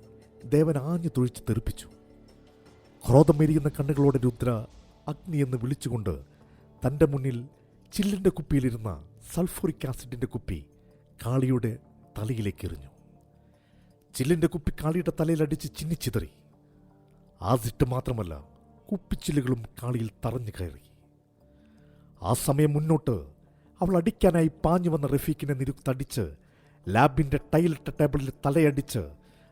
ദേവൻ ആഞ്ഞു തൊഴിച്ച് തെറിപ്പിച്ചു. ക്രോധമെരിയുന്ന കണ്ണുകളോടെ രുദ്ര അഗ്നിയെന്ന് വിളിച്ചുകൊണ്ട് തൻ്റെ മുന്നിൽ ചില്ലിൻ്റെ കുപ്പിയിലിരുന്ന സൾഫൂറിക് ആസിഡിൻ്റെ കുപ്പി കാളിയുടെ തലയിലേക്ക് എറിഞ്ഞു. ചില്ലിൻ്റെ കുപ്പി കാളിയുടെ തലയിലടിച്ച് ചിന്നിച്ചിതറി. ആസിഡ് മാത്രമല്ല, കുപ്പിച്ചില്ലുകളും കാളിയിൽ തറഞ്ഞു കയറി. ആ സമയം മുന്നോട്ട് അവൾ അടിക്കാനായി പാഞ്ഞു വന്ന റഫീഖിനെ നിരുക്തടിച്ച് ലാബിൻ്റെ ടൈലിട്ട ടേബിളിൽ തലയടിച്ച്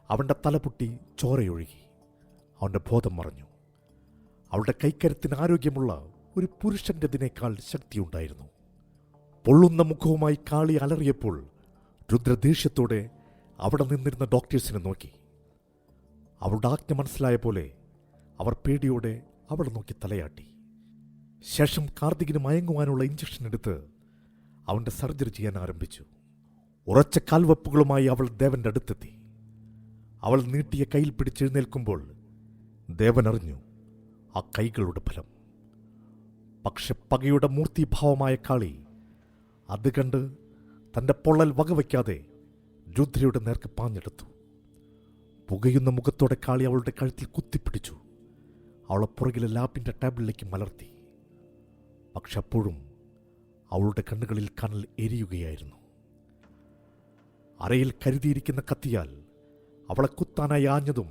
അവൻ്റെ തലപൊട്ടി ചോരയൊഴുകി. അവൻ്റെ ബോധം മറഞ്ഞു. അവളുടെ കൈക്കരുത്തിന് ആരോഗ്യമുള്ള ഒരു പുരുഷൻ്റെതിനേക്കാൾ ശക്തിയുണ്ടായിരുന്നു. പൊള്ളുന്ന മുഖവുമായി കാളി അലറിയപ്പോൾ രുദ്ര ദേഷ്യത്തോടെ അവിടെ നിന്നിരുന്ന ഡോക്ടേഴ്സിനെ നോക്കി. അവളുടെ ആജ്ഞ മനസ്സിലായ പോലെ അവർ പേടിയോടെ അവളെ നോക്കി തലയാട്ടി. ശേഷം കാർത്തികിന് മയങ്ങുവാനുള്ള ഇഞ്ചക്ഷൻ എടുത്ത് അവൻ്റെ സർജറി ചെയ്യാൻ ആരംഭിച്ചു. ഉറച്ച കാൽവെപ്പുകളുമായി അവൾ ദേവന്റെ അടുത്തെത്തി. അവൾ നീട്ടിയ കയ്യിൽ പിടിച്ചെഴുന്നേൽക്കുമ്പോൾ ദേവൻ അറിഞ്ഞു ആ കൈകളുടെ ഫലം. പക്ഷെ പകയുടെ മൂർത്തിഭാവമായ കാളി അത് കണ്ട് തൻ്റെ പൊള്ളൽ വകവയ്ക്കാതെ രുദ്രയുടെ നേർക്ക് പാഞ്ഞെടുത്തു. പുകയുന്ന മുഖത്തോടെ കാളി അവളുടെ കഴുത്തിൽ കുത്തിപ്പിടിച്ചു. അവളെ പുറകിലെ ലാബിൻ്റെ ടേബിളിലേക്ക് മലർത്തി. പക്ഷെ അപ്പോഴും അവളുടെ കണ്ണുകളിൽ കനൽ എരിയുകയായിരുന്നു. അരയിൽ കരുതിയിരിക്കുന്ന കത്തിയാൽ അവളെ കുത്താനായി ആഞ്ഞതും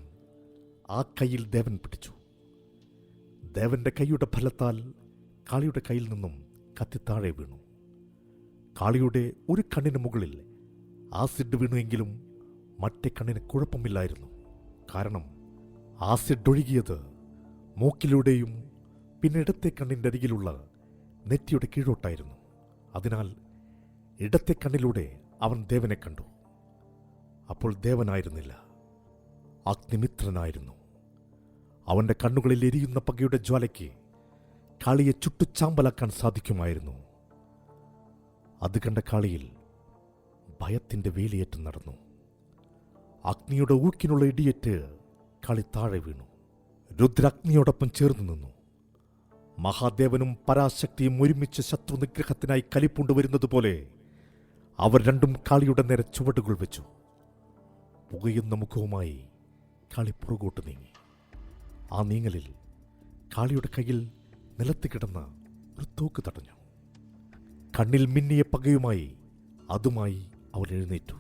ആ കൈയിൽ ദേവൻ പിടിച്ചു. ദേവന്റെ കൈയുടെ ഫലത്താൽ കാളിയുടെ കയ്യിൽ നിന്നും കത്തി താഴെ വീണു. കാളിയുടെ ഒരു കണ്ണിന് മുകളിൽ ആസിഡ് വീണുവെങ്കിലും മറ്റേ കണ്ണിന് കുഴപ്പമില്ലായിരുന്നു. കാരണം ആസിഡ് ഒഴുകിയത് മൂക്കിലൂടെയും പിന്നെ ഇടത്തെ കണ്ണിൻ്റെ അരികിലുള്ള നെറ്റിയുടെ കീഴോട്ടായിരുന്നു. അതിനാൽ ഇടത്തെ കണ്ണിലൂടെ അവൻ ദേവനെ കണ്ടു. അപ്പോൾ ദേവനായിരുന്നില്ല, അഗ്നിമിത്രനായിരുന്നു. അവൻ്റെ കണ്ണുകളിൽ എരിയുന്ന പകയുടെ ജ്വാലയ്ക്ക് കാളിയെ ചുട്ടുചാമ്പലാക്കാൻ സാധിക്കുമായിരുന്നു. അത് കണ്ട കാളിയിൽ ഭയത്തിൻ്റെ വേലിയേറ്റം നടന്നു. അഗ്നിയുടെ ഊക്കിനുള്ള ഇടിയേറ്റ് കാളി താഴെ വീണു. രുദ്രാഗ്നിയോടൊപ്പം ചേർന്ന് നിന്നു. മഹാദേവനും പരാശക്തിയും ഒരുമിച്ച് ശത്രു നിഗ്രഹത്തിനായി കലിപ്പുണ്ടുവരുന്നതുപോലെ അവർ രണ്ടും കാളിയുടെ നേരെ ചുവടുകൾ വെച്ചു. പുകയുന്ന മുഖവുമായി കാളി പുറകോട്ട് നീങ്ങി. ആ നീങ്ങലിൽ കാളിയുടെ കയ്യിൽ നിലത്ത് കിടന്ന ഒരു തോക്ക് തടഞ്ഞു. കണ്ണിൽ മിന്നിയ പകയുമായി അതുമായി അവൻ എഴുന്നേറ്റു.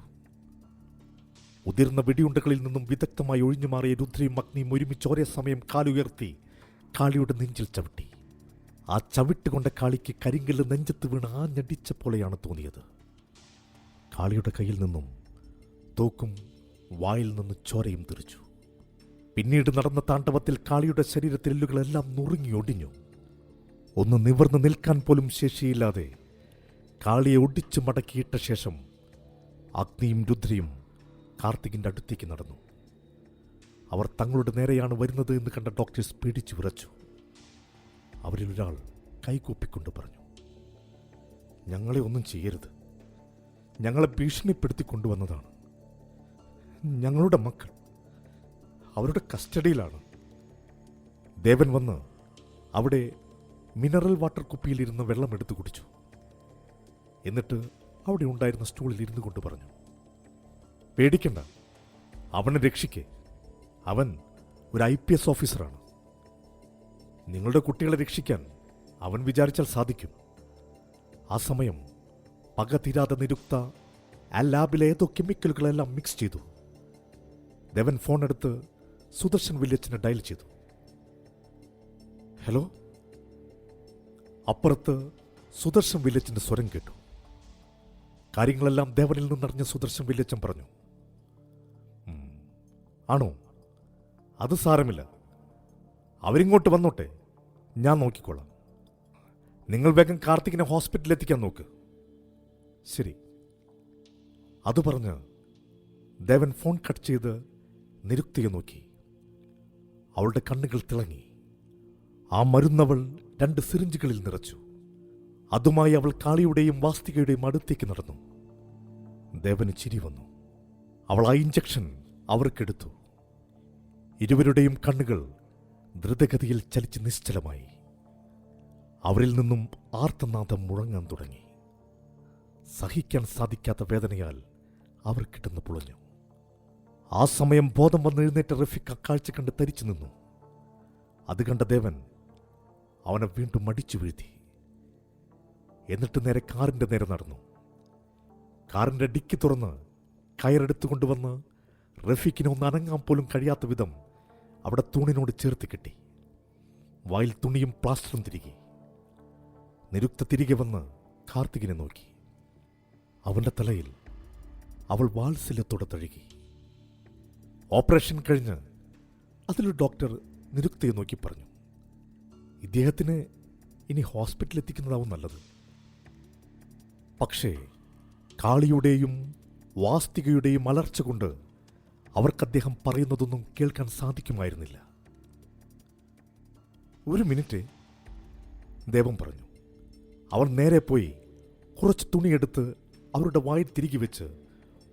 ഉതിർന്ന വെടിയുണ്ടകളിൽ നിന്നും വിദഗ്ധമായി ഒഴിഞ്ഞുമാറിയ രുദ്രയും അഗ്നിയും ഒരുമിച്ച് ഒരേ സമയം കാലുയർത്തി കാളിയുടെ നെഞ്ചിൽ ചവിട്ടി. ആ ചവിട്ടുകൊണ്ട കാളിക്ക് കരിങ്കല്ല് നെഞ്ചത്ത് വീണ് ആഞ്ഞടിച്ച പോലെയാണ് തോന്നിയത്. കാളിയുടെ കയ്യിൽ നിന്നും തോക്കും വായിൽ നിന്ന് ചോരയും തെറിച്ചു. പിന്നീട് നടന്ന താണ്ഡവത്തിൽ കാളിയുടെ ശരീരത്തിൽ എല്ലുകളെല്ലാം നുറുങ്ങി ഒടിഞ്ഞു. ഒന്ന് നിവർന്ന് നിൽക്കാൻ പോലും ശേഷിയില്ലാതെ കാളിയെ ഒടിച്ചു മടക്കിയിട്ട ശേഷം അഗ്നിയും രുദ്രയും കാർത്തികിൻ്റെ അടുത്തേക്ക് നടന്നു. അവർ തങ്ങളുടെ നേരെയാണ് വരുന്നത് എന്ന് കണ്ട ഡോക്ടേഴ്സ് പേടിച്ചു വിറച്ചു. അവരിൽ ഒരാൾ കൈകൂപ്പിക്കൊണ്ട് പറഞ്ഞു, ഞങ്ങളെ ഒന്നും ചെയ്യരുത്. ഞങ്ങളെ ഭീഷണിപ്പെടുത്തി കൊണ്ടുവന്നതാണ്. ഞങ്ങളുടെ മക്കൾ അവരുടെ കസ്റ്റഡിയിലാണ്. ദേവൻ വന്ന് അവിടെ മിനറൽ വാട്ടർ കുപ്പിയിലിരുന്ന് വെള്ളം എടുത്തു കുടിച്ചു. എന്നിട്ട് അവിടെ ഉണ്ടായിരുന്ന സ്റ്റൂളിൽ ഇരുന്നു കൊണ്ട് പറഞ്ഞു, പേടിക്കണ്ട, അവനെ രക്ഷിക്കേ. അവൻ ഒരു IPS ഓഫീസറാണ്. നിങ്ങളുടെ കുട്ടികളെ രക്ഷിക്കാൻ അവൻ വിചാരിച്ചാൽ സാധിക്കും. ആ സമയം പക തീരാതെ നിരുക്ത ആ ലാബിലെ ഏതോ കെമിക്കലുകളെല്ലാം മിക്സ് ചെയ്തു. ദേവൻ ഫോൺ എടുത്ത് സുദർശൻ വില്യച്ചനെ ഡയൽ ചെയ്തു. ഹലോ. അപ്പുറത്ത് സുദർശൻ വില്യച്ചന്റെ സ്വരം കേട്ടു. കാര്യങ്ങളെല്ലാം ദേവനിൽ നിന്നറിഞ്ഞ സുദർശൻ വില്യച്ചൻ പറഞ്ഞു, ആണോ? അത് സാരമില്ല, അവരിങ്ങോട്ട് വന്നോട്ടെ, ഞാൻ നോക്കിക്കോളാം. നിങ്ങൾ വേഗം കാർത്തികിനെ ഹോസ്പിറ്റലിൽ എത്തിക്കാൻ നോക്ക്. ശരി. അത് പറഞ്ഞ് ദേവൻ ഫോൺ കട്ട് ചെയ്ത് നിരുക്തിയെ നോക്കി. അവളുടെ കണ്ണുകൾ തിളങ്ങി. ആ മരുന്നവൾ 2 സിറിഞ്ചുകളിൽ നിറച്ചു. അതുമായി അവൾ കാളിയുടെയും വാസ്തികയുടെയും അടുത്തേക്ക് നടന്നു. ദേവന് ചിരി വന്നു. അവൾ ആ ഇഞ്ചക്ഷൻ അവർക്കെടുത്തു. ഇരുവരുടെയും കണ്ണുകൾ ദ്രുതഗതിയിൽ ചലിച്ച് നിശ്ചലമായി. അവരിൽ നിന്നും ആർത്തനാദം മുഴങ്ങാൻ തുടങ്ങി. സഹിക്കാൻ സാധിക്കാത്ത വേദനയാൽ അവർ കിടന്നു പുളഞ്ഞു. ആ സമയം ബോധം വന്നെഴുന്നേറ്റ റഫീഖ് കാഴ്ച കണ്ട് തരിച്ചു നിന്നു. അത് കണ്ട ദേവൻ അവനെ വീണ്ടും മടിച്ചു വീഴ്ത്തി. എന്നിട്ട് നേരെ കാറിന്റെ നേരെ നടന്നു. കാറിന്റെ ഡിക്കി തുറന്ന് കയറെടുത്തുകൊണ്ടുവന്ന് റഫീഖിനെ ഒന്ന് അനങ്ങാൻ പോലും കഴിയാത്ത വിധം അവിടെ തൂണിനോട് ചേർത്ത് കെട്ടി. വായിൽ തുണിയും പ്ലാസ്റ്ററും തിരികെ. നിരുക്ത തിരികെ വന്ന് കാർത്തികിനെ നോക്കി. അവന്റെ തലയിൽ അവൾ വാത്സല്യത്തോടെ തഴുകി. ഓപ്പറേഷൻ കഴിഞ്ഞ് അതിലൊരു ഡോക്ടർ നിരുക്തയെ നോക്കി പറഞ്ഞു, ഇദ്ദേഹത്തിന് ഇനി ഹോസ്പിറ്റലിൽ എത്തിക്കുന്നതാവും നല്ലത്. പക്ഷേ കാളിയുടെയും വാസ്തികയുടെയും അലർച്ച കൊണ്ട് അവർക്ക് അദ്ദേഹം പറയുന്നതൊന്നും കേൾക്കാൻ സാധിക്കുമായിരുന്നില്ല. ഒരു മിനിറ്റ്, ദേവൻ പറഞ്ഞു. അവർ നേരെ പോയി കുറച്ച് തുണിയെടുത്ത് അവരുടെ വായിൽ തിരികെ വെച്ച്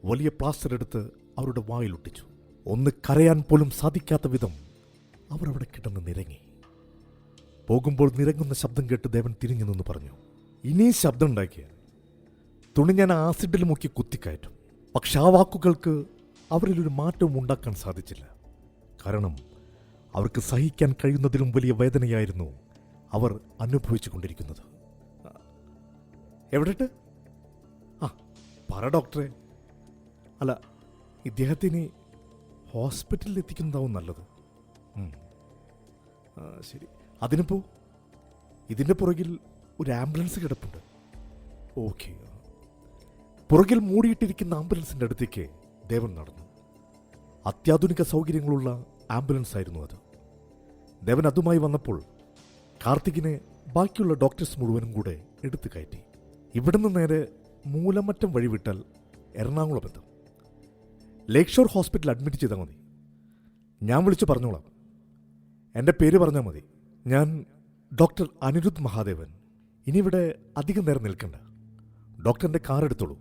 വലിയ പ്ലാസ്റ്റർ എടുത്ത് അവരുടെ വായിലൊട്ടിച്ചു. ഒന്ന് കരയാൻ പോലും സാധിക്കാത്ത വിധം അവർ അവിടെ കിടന്ന് നിരങ്ങി. പോകുമ്പോൾ നിരങ്ങുന്ന ശബ്ദം കേട്ട് ദേവൻ തിരിഞ്ഞു നിന്ന് പറഞ്ഞു, ഇനിയും ശബ്ദം ഉണ്ടാക്കിയ തുണി ഞാൻ ആസിഡിൽ മുക്കി കുത്തിക്കയറ്റും. പക്ഷെ ആ വാക്കുകൾക്ക് അവരിലൊരു മാറ്റവും ഉണ്ടാക്കാൻ സാധിച്ചില്ല. കാരണം അവർക്ക് സഹിക്കാൻ കഴിയുന്നതിലും വലിയ വേദനയായിരുന്നു അവർ അനുഭവിച്ചു കൊണ്ടിരിക്കുന്നത്. എവിടെട്ട്? ആ പറ ഡോക്ടറെ. അല്ല, ഇദ്ദേഹത്തിന് ഹോസ്പിറ്റലിൽ എത്തിക്കുന്നതാവും നല്ലത്. ശരി, അതിനിപ്പോ ഇതിൻ്റെ പുറകിൽ ഒരു ആംബുലൻസ് കിടപ്പുണ്ട്. ഓക്കെ. പുറകിൽ മൂടിയിട്ടിരിക്കുന്ന ആംബുലൻസിൻ്റെ അടുത്തേക്ക് ദേവൻ നടന്നു. അത്യാധുനിക സൗകര്യങ്ങളുള്ള ആംബുലൻസ് ആയിരുന്നു അത്. ദേവൻ അതുമായി വന്നപ്പോൾ കാർത്തികിനെ ബാക്കിയുള്ള ഡോക്ടേഴ്സ് മുഴുവനും കൂടെ എടുത്തു കയറ്റി. ഇവിടുന്ന് നേരെ മൂലമറ്റം വഴി വിട്ടാൽ എറണാകുളം എത്തും. ലേക്ക് ഷോർ ഹോസ്പിറ്റൽ അഡ്മിറ്റ് ചെയ്താൽ മതി. ഞാൻ വിളിച്ചു പറഞ്ഞോളാം. എൻ്റെ പേര് പറഞ്ഞാൽ മതി. ഞാൻ ഡോക്ടർ അനിരുദ്ധ് മഹാദേവൻ. ഇനി ഇവിടെ അധികം നേരം നിൽക്കണ്ട. ഡോക്ടറിൻ്റെ കാർ എടുത്തോളൂ.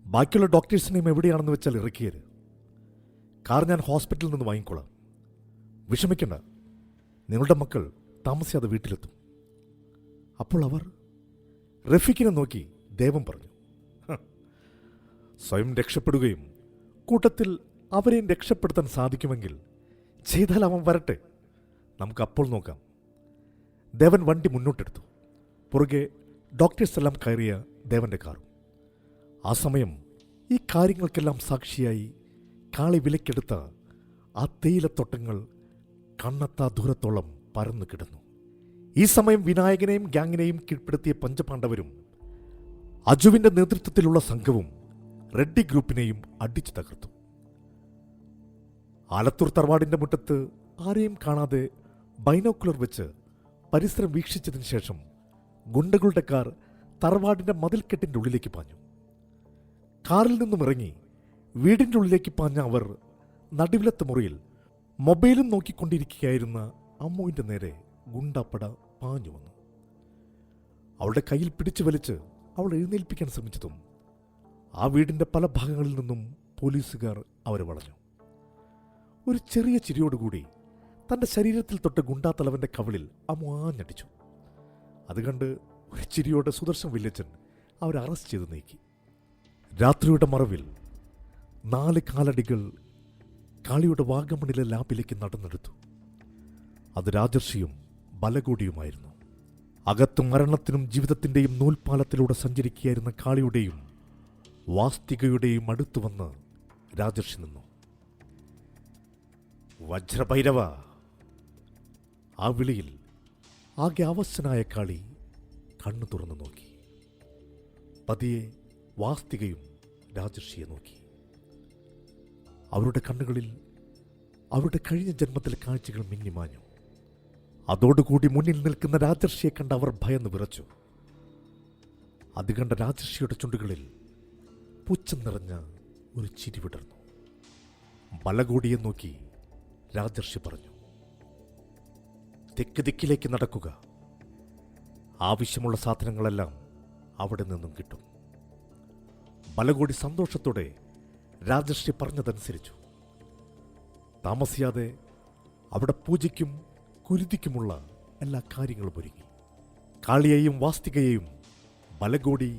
ബാക്കിയുള്ള ഡോക്ടേഴ്സിനെയും എവിടെയാണെന്ന് വെച്ചാൽ ഇറക്കിയത്. കാർ ഞാൻ ഹോസ്പിറ്റലിൽ നിന്ന് വാങ്ങിക്കോളാം. വിഷമിക്കണ്ട, നിങ്ങളുടെ മക്കൾ താമസിയാതെ വീട്ടിലെത്തും. അപ്പോൾ അവർ റഫീഖിനെ നോക്കി ദേവൻ പറഞ്ഞു, സ്വയം രക്ഷപ്പെടുകയും കൂട്ടത്തിൽ അവരെയും രക്ഷപ്പെടുത്താൻ സാധിക്കുമെങ്കിൽ ചെയ്താൽ അവൻ വരട്ടെ, നമുക്ക് അപ്പോൾ നോക്കാം. ദേവൻ വണ്ടി മുന്നോട്ടെടുത്തു. പുറകെ ഡോക്ടേഴ്സ് എല്ലാം കയറിയ ദേവന്റെ കാറും. ആ സമയം ഈ കാര്യങ്ങൾക്കെല്ലാം സാക്ഷിയായി കാളി വിലക്കെടുത്ത ആ തേയിലത്തോട്ടങ്ങൾ കണ്ണെത്താ ദൂരത്തോളം പരന്നു കിടന്നു. ഈ സമയം വിനായകനെയും ഗ്യാങ്ങിനെയും കീഴ്പ്പെടുത്തിയ പഞ്ചപാണ്ഡവരും അജുവിന്റെ നേതൃത്വത്തിലുള്ള സംഘവും റെഡ്ഡി ഗ്രൂപ്പിനെയും അടിച്ചു തകർത്തു. ആലത്തൂർ തറവാടിന്റെ മുറ്റത്ത് ആരെയും കാണാതെ ബൈനോക്കുലർ വെച്ച് പരിസരം വീക്ഷിച്ചതിന് ശേഷം ഗുണ്ടകളുടെ കാർ തറവാടിന്റെ മതിൽക്കെട്ടിന്റെ ഉള്ളിലേക്ക് പാഞ്ഞു. കാറിൽ നിന്നും ഇറങ്ങി വീടിന്റെ ഉള്ളിലേക്ക് പാഞ്ഞ അവർ നടുവിലത്തെ മുറിയിൽ മൊബൈലും നോക്കിക്കൊണ്ടിരിക്കുകയായിരുന്ന അമ്മുവിന്റെ നേരെ ഗുണ്ടാപ്പട പാഞ്ഞു വന്നു. അവളുടെ കയ്യിൽ പിടിച്ചു വലിച്ച് അവൾ എഴുന്നേൽപ്പിക്കാൻ ശ്രമിച്ചതും ആ വീടിന്റെ പല ഭാഗങ്ങളിൽ നിന്നും പോലീസുകാർ അവരെ വളഞ്ഞു. ഒരു ചെറിയ ചിരിയോടുകൂടി തന്റെ ശരീരത്തിൽ തൊട്ട് ഗുണ്ടാത്തലവന്റെ കവിളിൽ അമ്മു ആഞ്ഞടിച്ചു. അത് കണ്ട് ഒരു ചിരിയോടെ സുദർശൻ വില്ലേച്ചൻ അവരെ അറസ്റ്റ് ചെയ്ത് നീക്കി. രാത്രിയുടെ മറവിൽ 4 കാലടികൾ കാളിയുടെ വാഗമണിലെ ലാബിലേക്ക് നടന്നെടുത്തു. അത് രാജർഷിയും ബലകൂടിയുമായിരുന്നു. അകത്ത് മരണത്തിനും ജീവിതത്തിന്റെയും നൂൽപ്പാലത്തിലൂടെ സഞ്ചരിക്കുകയായിരുന്ന കാളിയുടെയും വാസ്തികയുടെയും അടുത്തു വന്ന് രാജർഷി നിന്നു. വജ്രഭൈരവ! ആ വിളിയിൽ ആകെ അവശനായ കാളി കണ്ണു തുറന്നു നോക്കി. പതിയെ വാസ്തികയും രാജർഷിയെ നോക്കി. അവരുടെ കണ്ണുകളിൽ അവരുടെ കഴിഞ്ഞ ജന്മത്തിലെ കാഴ്ചകൾ മിന്നിമാഞ്ഞു. അതോടുകൂടി മുന്നിൽ നിൽക്കുന്ന രാജർഷിയെ കണ്ട് അവർ ഭയന്ന് വിറച്ചു. അത് കണ്ട രാജർഷിയുടെ ചുണ്ടുകളിൽ പുച്ഛം നിറഞ്ഞ ഒരു ചിരി വിടർന്നു. ബലകൂടിയെ നോക്കി രാജർഷി പറഞ്ഞു, തെക്ക് ദിക്കിലേക്ക് നടക്കുക. ആവശ്യമുള്ള സാധനങ്ങളെല്ലാം അവിടെ നിന്നും കിട്ടും. ബലകൂടി സന്തോഷത്തോടെ രാജർഷി പറഞ്ഞതനുസരിച്ചു. താമസിയാതെ അവിടെ പൂജയ്ക്കും കുരുതിക്കുമുള്ള എല്ലാ കാര്യങ്ങളും ഒരുങ്ങി. കാളിയെയും വാസ്തികയെയും ബലകൂടി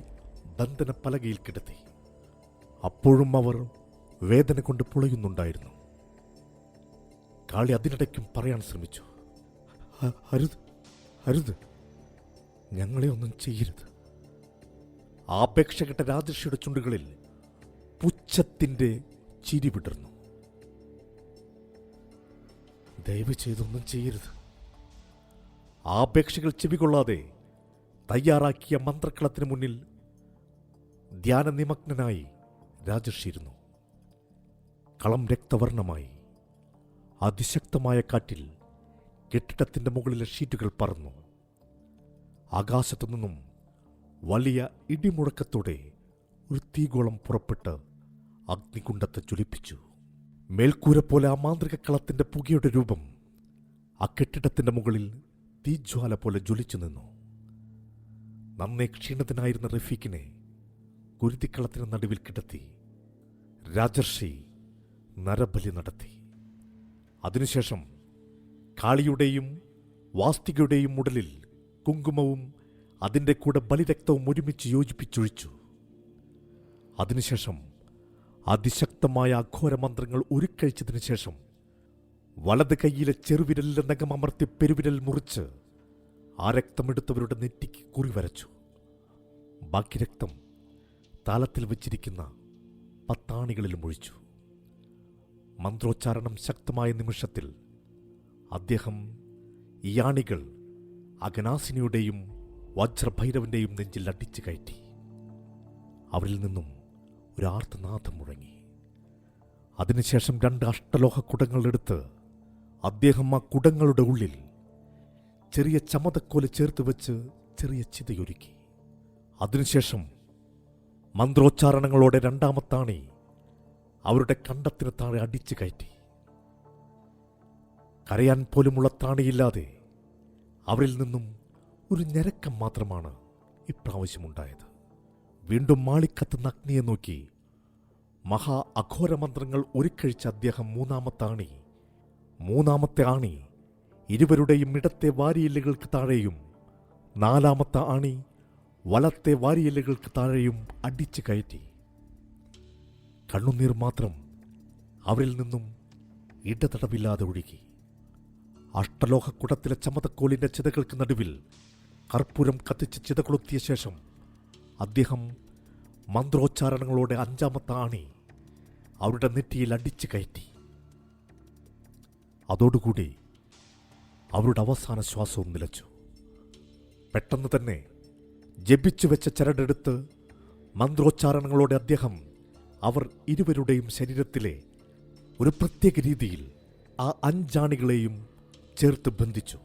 ബന്ധന പലകയിൽ കിടത്തി. അപ്പോഴും അവർ വേദന കൊണ്ട് പുളയുന്നുണ്ടായിരുന്നു. കാളി അതിനിടയ്ക്കും പറയാൻ ശ്രമിച്ചു, അരുത്, അരുത്, ഞങ്ങളെ ഒന്നും ചെയ്യരുത്. ആപേക്ഷ കേട്ട രാജർഷിയുടെ ചുണ്ടുകളിൽ പുച്ഛത്തിന്റെ ചിരി വിടർന്നു. ദയവ് ചെയ്തൊന്നും ചെയ്യരുത്. ആപേക്ഷകൾ ചെവികൊള്ളാതെ തയ്യാറാക്കിയ മന്ത്രക്കളത്തിന് മുന്നിൽ ധ്യാനനിമഗ്നനായി രാജർഷിയിരുന്നു. കളം രക്തവർണമായി. അതിശക്തമായ കാറ്റിൽ കെട്ടിടത്തിന്റെ മുകളിലെ ഷീറ്റുകൾ പറന്നു. ആകാശത്തു നിന്നും വലിയ ഇടിമുഴക്കത്തോടെ ഒരു തീഗോളം പുറപ്പെട്ട് അഗ്നികുണ്ഡത്തെ ജ്വലിപ്പിച്ചു. മേൽക്കൂര പോലെ ആ മാന്ത്രിക കളത്തിന്റെ പുകയുടെ രൂപം ആ കെട്ടിടത്തിന്റെ മുകളിൽ തീജ്വാല പോലെ ജ്വലിച്ചു നിന്നു. നന്നേ ക്ഷീണിതനായിരുന്ന റഫീഖിനെ കുരുതിക്കളത്തിന് നടുവിൽ കിടത്തി രാജർഷി നരബലി നടത്തി. അതിനുശേഷം കാളിയുടെയും വാസ്തികയുടെയും ഉടലിൽ കുങ്കുമവും അതിൻ്റെ കൂടെ ബലിരക്തവും ഒരുമിച്ച് യോജിപ്പിച്ചൊഴിച്ചു. അതിനുശേഷം അതിശക്തമായ അഘോരമന്ത്രങ്ങൾ ഉരുക്കഴിച്ചതിനു ശേഷം വലത് കൈയിലെ ചെറുവിരലിലെ നഖമമർത്തി പെരുവിരൽ മുറിച്ച് ആ രക്തമെടുത്തവരുടെ നെറ്റിക്ക് കുറി വരച്ചു. ബാക്കി രക്തം താലത്തിൽ വച്ചിരിക്കുന്ന പത്താണികളിലും ഒഴിച്ചു. മന്ത്രോച്ചാരണം ശക്തമായ നിമിഷത്തിൽ അദ്ദേഹം ഈ ആണികൾ അഗനാസിനിയുടെയും വജ്രഭൈരവന്റെയും നെഞ്ചിൽ അടിച്ചു കയറ്റി. അവരിൽ നിന്നും ഒരു ആർത്തനാദം മുഴങ്ങി. അതിനുശേഷം 2 അഷ്ടലോഹ കുടങ്ങളെടുത്ത് അദ്ദേഹം ആ കുടങ്ങളുടെ ഉള്ളിൽ ചെറിയ ചമതക്കോല് ചേർത്ത് വെച്ച് ചെറിയ ചിതയൊരുക്കി. അതിനുശേഷം മന്ത്രോച്ചാരണങ്ങളോടെ രണ്ടാമത്താണി അവരുടെ കണ്ടത്തിന് താഴെ അടിച്ചു കയറ്റി. കരയാൻ പോലുമുള്ള ത്രാണിയില്ലാതെ അവരിൽ നിന്നും ഒരു ഞരക്കം മാത്രമാണ് ഇപ്രാവശ്യമുണ്ടായത്. വീണ്ടും മാളിക്കത്തുന്ന അഗ്നിയെ നോക്കി മഹാ അഘോരമന്ത്രങ്ങൾ ഒരുക്കഴിച്ച അദ്ദേഹം മൂന്നാമത്തെ ആണി ഇരുവരുടെയും ഇടത്തെ വാരിയെല്ലുകൾക്ക് താഴെയും നാലാമത്തെ ആണി വലത്തെ വാരിയെല്ലുകൾക്ക് താഴെയും അടിച്ചു കയറ്റി. കണ്ണുനീർ മാത്രം അവരിൽ നിന്നും ഇടതടവില്ലാതെ ഒഴുകി. അഷ്ടലോഹക്കുടത്തിലെ ചമതക്കോലിന്റെ ചിതകൾക്ക് നടുവിൽ കർപ്പൂരം കത്തിച്ച് ചിത കൊളുത്തിയ ശേഷം അദ്ദേഹം മന്ത്രോച്ചാരണങ്ങളോടെ അഞ്ചാമത്തെ ആണി അവരുടെ നെറ്റിയിൽ അടിച്ചു കയറ്റി. അതോടുകൂടി അവരുടെ അവസാന ശ്വാസവും നിലച്ചു. പെട്ടെന്ന് തന്നെ ജപിച്ചു വെച്ച ചരടെടുത്ത് മന്ത്രോച്ചാരണങ്ങളോടെ അദ്ദേഹം അവർ ഇരുവരുടെയും ശരീരത്തിലെ ഒരു പ്രത്യേക രീതിയിൽ ആ അഞ്ചാണികളെയും ചേർത്ത് ബന്ധിച്ചു.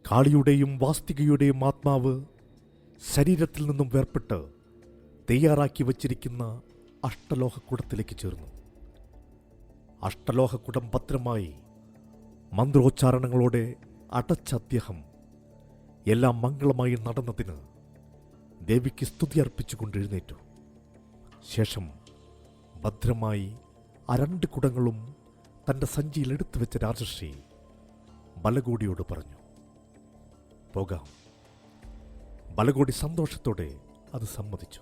കാളിയുടെയും വാസ്തികയുടെയും ആത്മാവ് ശരീരത്തിൽ നിന്നും വേർപെട്ട് തയ്യാറാക്കി വച്ചിരിക്കുന്ന അഷ്ടലോഹക്കുടത്തിലേക്ക് ചേർന്നു. അഷ്ടലോഹക്കുടം ഭദ്രമായി മന്ത്രോച്ചാരണങ്ങളോടെ അടച്ച അദ്ദേഹം എല്ലാം മംഗളമായി നടന്നതിന് ദേവിക്ക് സ്തുതി അർപ്പിച്ചുകൊണ്ട് എഴുന്നേറ്റു. ശേഷം ഭദ്രമായി ആ രണ്ട് കുടങ്ങളും തൻ്റെ സഞ്ചിയിൽ എടുത്തു വെച്ച രാജർഷി ബലകോടിയോട് പറഞ്ഞു, പോകാം. ബലകോടി സന്തോഷത്തോടെ അത് സമ്മതിച്ചു.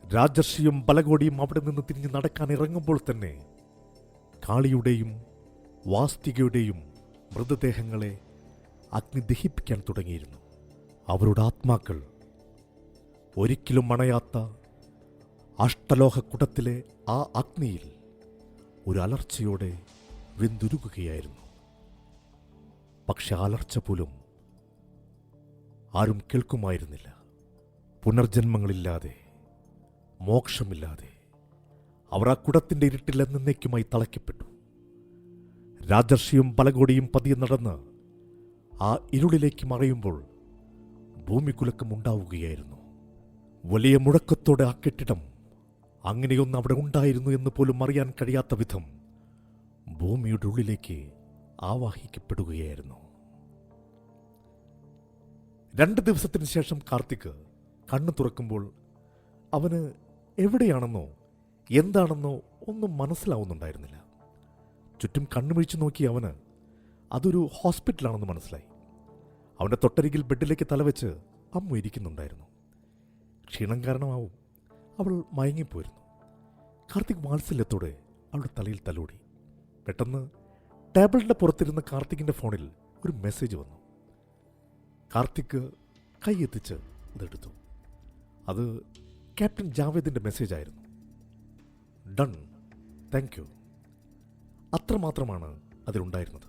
രാജർഷിയും ബലകോടിയും അവിടെ നിന്ന് തിരിഞ്ഞ് നടക്കാൻ ഇറങ്ങുമ്പോൾ തന്നെ കാളിയുടെയും വാസ്തികയുടെയും മൃതദേഹങ്ങളെ അഗ്നി ദഹിപ്പിക്കാൻ തുടങ്ങിയിരുന്നു. അവരുടെ ആത്മാക്കൾ ഒരിക്കലും അണയാത്ത അഷ്ടലോഹക്കുടത്തിലെ ആ അഗ്നിയിൽ ഒരു അലർച്ചയോടെ വെന്തുരുകുകയായിരുന്നു. പക്ഷെ അലർച്ച പോലും ആരും കേൾക്കുമായിരുന്നില്ല. പുനർജന്മങ്ങളില്ലാതെ, മോക്ഷമില്ലാതെ അവർ ആ കുടത്തിൻ്റെ ഇരുട്ടിൽ എന്നേക്കുമായി തളയ്ക്കപ്പെട്ടു. രാജർഷിയും ബലകോടിയും പതിയെ നടന്ന് ആ ഇരുളിലേക്ക് മറയുമ്പോൾ ഭൂമികുലുക്കം ഉണ്ടാവുകയായിരുന്നു. വലിയ മുഴക്കത്തോടെ ആ കെട്ടിടം അങ്ങനെയൊന്നും അവിടെ ഉണ്ടായിരുന്നു എന്ന് പോലും അറിയാൻ കഴിയാത്ത വിധം ഭൂമിയുടെ ഉള്ളിലേക്ക് ആവാഹിക്കപ്പെടുകയായിരുന്നു. 2 ദിവസത്തിന് ശേഷം കാർത്തിക് കണ്ണു തുറക്കുമ്പോൾ അവന് എവിടെയാണെന്നോ എന്താണെന്നോ ഒന്നും മനസ്സിലാവുന്നുണ്ടായിരുന്നില്ല. ചുറ്റും കണ്ണുമിഴിച്ചു നോക്കി അവന് അതൊരു ഹോസ്പിറ്റലാണെന്ന് മനസ്സിലായി. അവൻ്റെ തൊട്ടരികിൽ ബെഡിലേക്ക് തലവെച്ച് അമ്മ ഇരിക്കുന്നുണ്ടായിരുന്നു. ക്ഷീണം കാരണമാവും അവൾ മയങ്ങിപ്പോയിരുന്നു. കാർത്തിക് വാത്സല്യത്തോടെ അവളുടെ തലയിൽ തലോടി. പെട്ടെന്ന് ടേബിളിൻ്റെ പുറത്തിരുന്ന കാർത്തികിൻ്റെ ഫോണിൽ ഒരു മെസ്സേജ് വന്നു. കാർത്തിക് കൈ എത്തിച്ച് അതെടുത്തു. അത് ക്യാപ്റ്റൻ ജാവേദിൻ്റെ മെസ്സേജായിരുന്നു. Done, thank you. അത്രമാത്രമാണ് അതിലുണ്ടായിരുന്നത്.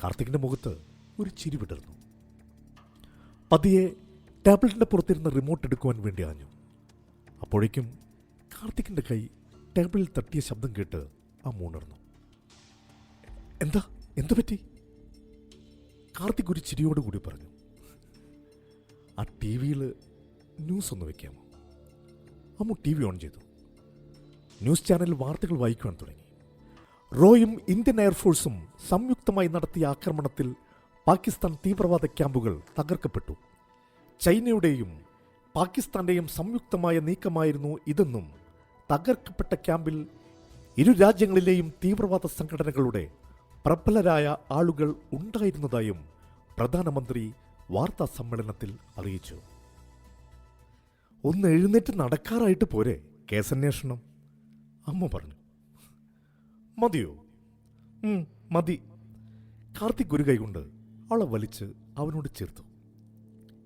കാർത്തികിൻ്റെ മുഖത്ത് ഒരു ചിരി വിടർന്നു. പതിയെ ടാബ്ലറ്റിൻ്റെ പുറത്തിരുന്ന റിമോട്ട് എടുക്കുവാൻ വേണ്ടി ആഞ്ഞു. അപ്പോഴേക്കും കാർത്തികിൻ്റെ കൈ ടേബിളിൽ തട്ടിയ ശബ്ദം കേട്ട് അമ്മ ഉണർന്നു. എന്തു പറ്റി? കാർത്തിക് ഒരു ചിരിയോടുകൂടി പറഞ്ഞു, ആ ടി വിയിൽ ന്യൂസ് ഒന്ന് വയ്ക്കാമോ? അമ്മ ടി വി ഓൺ ചെയ്തു. ന്യൂസ് ചാനലിൽ വാർത്തകൾ വായിക്കുവാൻ തുടങ്ങി. റോയും ഇന്ത്യൻ എയർഫോഴ്സും സംയുക്തമായി നടത്തിയ ആക്രമണത്തിൽ പാകിസ്ഥാൻ തീവ്രവാദ ക്യാമ്പുകൾ തകർക്കപ്പെട്ടു. ചൈനയുടെയും പാകിസ്ഥാന്റെയും സംയുക്തമായ നീക്കമായിരുന്നു ഇതെന്നും തകർക്കപ്പെട്ട ക്യാമ്പിൽ ഇരു രാജ്യങ്ങളിലെയും തീവ്രവാദ സംഘടനകളുടെ പ്രബലരായ ആളുകൾ ഉണ്ടായിരുന്നതായും പ്രധാനമന്ത്രി വാർത്താ സമ്മേളനത്തിൽ അറിയിച്ചു. ഒന്ന് എഴുന്നേറ്റ് നടക്കാറായിട്ട് പോരെ കേസന്വേഷണം? അമ്മ പറഞ്ഞു. മതിയോ? മതി. കാർത്തിക് ഒരു കൈകൊണ്ട് അവളെ വലിച്ച് അവനോട് ചേർത്തു.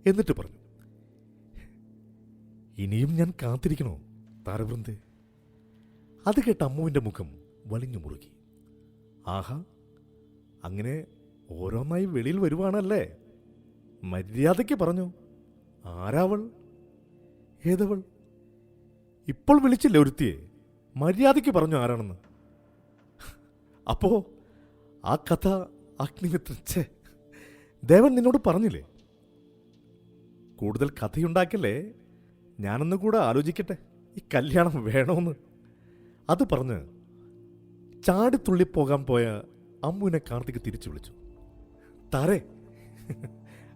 എന്നിട്ട് പറഞ്ഞു, ഇനിയും ഞാൻ കാത്തിരിക്കണോ താരവൃന്ദേ? അത് കേട്ട അമ്മുവിൻ്റെ മുഖം വലിഞ്ഞു മുറുകി. ആഹാ, അങ്ങനെ ഓരോന്നായി വെളിയിൽ വരുവാണല്ലേ? മര്യാദയ്ക്ക് പറഞ്ഞു. ആരാവൾ? ഏതവൾ? ഇപ്പോൾ വിളിച്ചില്ലേ ഒരുത്തിയെ? മര്യാദയ്ക്ക് പറഞ്ഞു ആരാണെന്ന്. അപ്പോ ആ കഥ അഗ്നിമിത്രൻ, ഛേ, ദേവൻ നിന്നോട് പറഞ്ഞില്ലേ? കൂടുതൽ കഥയുണ്ടാക്കല്ലേ, ഞാനൊന്നു കൂടെ ആലോചിക്കട്ടെ ഈ കല്യാണം വേണമെന്ന്. അത് പറഞ്ഞ് ചാടിത്തുള്ളിപ്പോകാൻ പോയ അമ്മുവിനെ കാർത്തിക് തിരിച്ചു വിളിച്ചു. താരേ,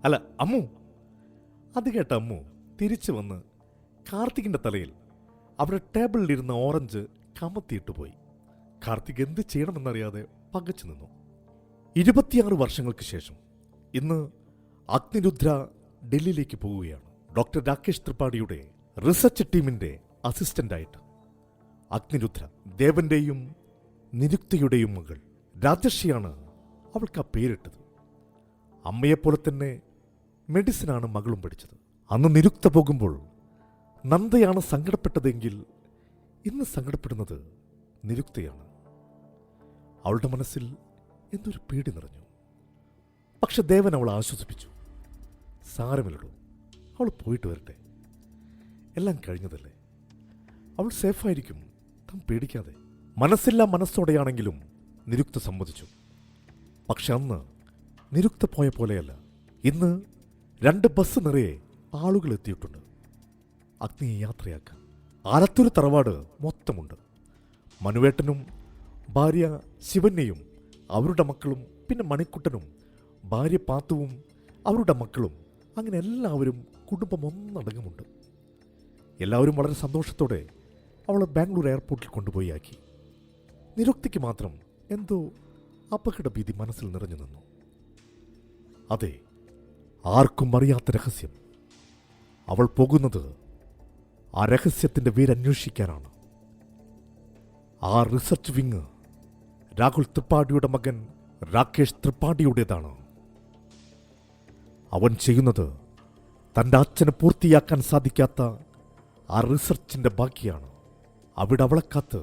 അല്ല അമ്മു. അത് കേട്ട അമ്മു തിരിച്ചു വന്ന് കാർത്തികിന്റെ തലയിൽ അവിടെ ടേബിളിലിരുന്ന ഓറഞ്ച് കമത്തിയിട്ട് പോയി. കാർത്തിക് എന്ത് ചെയ്യണമെന്നറിയാതെ പകച്ചു നിന്നു. 26 വർഷങ്ങൾക്ക് ശേഷം ഇന്ന് അഗ്നിരുദ്ര ഡൽഹിയിലേക്ക് പോവുകയാണ്. ഡോക്ടർ രാകേഷ് ത്രിപാഠിയുടെ റിസർച്ച് ടീമിന്റെ അസിസ്റ്റന്റായിട്ട്. അഗ്നിരുദ്ര ദേവന്റെയും നിരുക്തയുടെയും മകൾ. രാജർഷിയാണ് അവൾക്ക് ആ പേരിട്ടത്. അമ്മയെപ്പോലെ തന്നെ മെഡിസിനാണ് മകളും പഠിച്ചത്. അന്ന് നിരുക്ത പോകുമ്പോൾ നന്ദയാണ് സങ്കടപ്പെട്ടതെങ്കിൽ ഇന്ന് സങ്കടപ്പെടുന്നത് നിരുക്തയാണ്. അവളുടെ മനസ്സിൽ എന്തൊരു പേടി നിറഞ്ഞു. പക്ഷെ ദേവൻ അവളെ ആശ്വസിപ്പിച്ചു. സാരമില്ലടോ, അവൾ പോയിട്ട് വരട്ടെ, എല്ലാം കഴിഞ്ഞതല്ലേ, അവൾ സേഫായിരിക്കും, താൻ പേടിക്കാതെ. മനസ്സില്ലാ മനസ്സോടെയാണെങ്കിലും നിരുക്ത സമ്മതിച്ചു. പക്ഷെ അന്ന് നിരുക്ത പോയ പോലെയല്ല. ഇന്ന് 2 ബസ് നിറയെ ആളുകൾ എത്തിയിട്ടുണ്ട് അഗ്നിയെ യാത്രയാക്കാൻ. ആലത്തൂർ തറവാട് മൊത്തമുണ്ട്. മനുവേട്ടനും ഭാര്യ ശിവന്യയും അവരുടെ മക്കളും, പിന്നെ മണിക്കുട്ടനും ഭാര്യ പാത്തുവും അവരുടെ മക്കളും, അങ്ങനെ എല്ലാവരും കുടുംബം ഒന്നടങ്കമുണ്ട്. എല്ലാവരും വളരെ സന്തോഷത്തോടെ അവളെ ബാംഗ്ലൂർ എയർപോർട്ടിൽ കൊണ്ടുപോയി ആക്കി. നിരുക്തിക്ക് മാത്രം എന്തോ അപകട ഭീതി മനസ്സിൽ നിറഞ്ഞു നിന്നു. അതെ, ആർക്കും അറിയാത്ത രഹസ്യം. അവൾ പോകുന്നത് ആ രഹസ്യത്തിന്റെ പേരന്വേഷിക്കാനാണ്. ആ റിസർച്ച് വിങ് രാഹുൽ ത്രിപാഠിയുടെ മകൻ രാകേഷ് ത്രിപാഠിയുടേതാണ്. അവൻ ചെയ്യുന്നത് തൻ്റെ അച്ഛന് പൂർത്തിയാക്കാൻ സാധിക്കാത്ത ആ റിസർച്ചിന്റെ ബാക്കിയാണ്. അവിടെ അവളെ കാത്ത്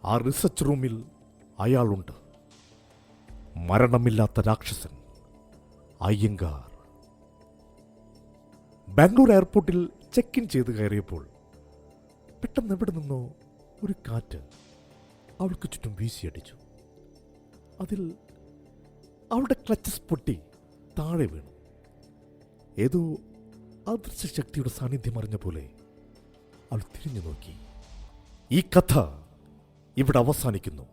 ആ റിസർച്ച് റൂമിൽ അയാളുണ്ട്. മരണമില്ലാത്ത രാക്ഷസൻ അയ്യങ്കാർ. ബാംഗ്ലൂർ എയർപോർട്ടിൽ ചെക്ക് ഇൻ ചെയ്ത് കയറിയപ്പോൾ പെട്ടെന്ന് എവിടെ നിന്നോ ഒരു കാറ്റ് അവൾക്ക് ചുറ്റും വീശിയടിച്ചു. അതിൽ അവളുടെ ക്ലച്ചസ് പൊട്ടി താഴെ വീണു. ഏതോ അദൃശ്യ ശക്തിയുടെ സാന്നിധ്യം അറിഞ്ഞ പോലെ അവൾ തിരിഞ്ഞു നോക്കി. ഈ കഥ ഇവിടെ അവസാനിക്കുന്നു.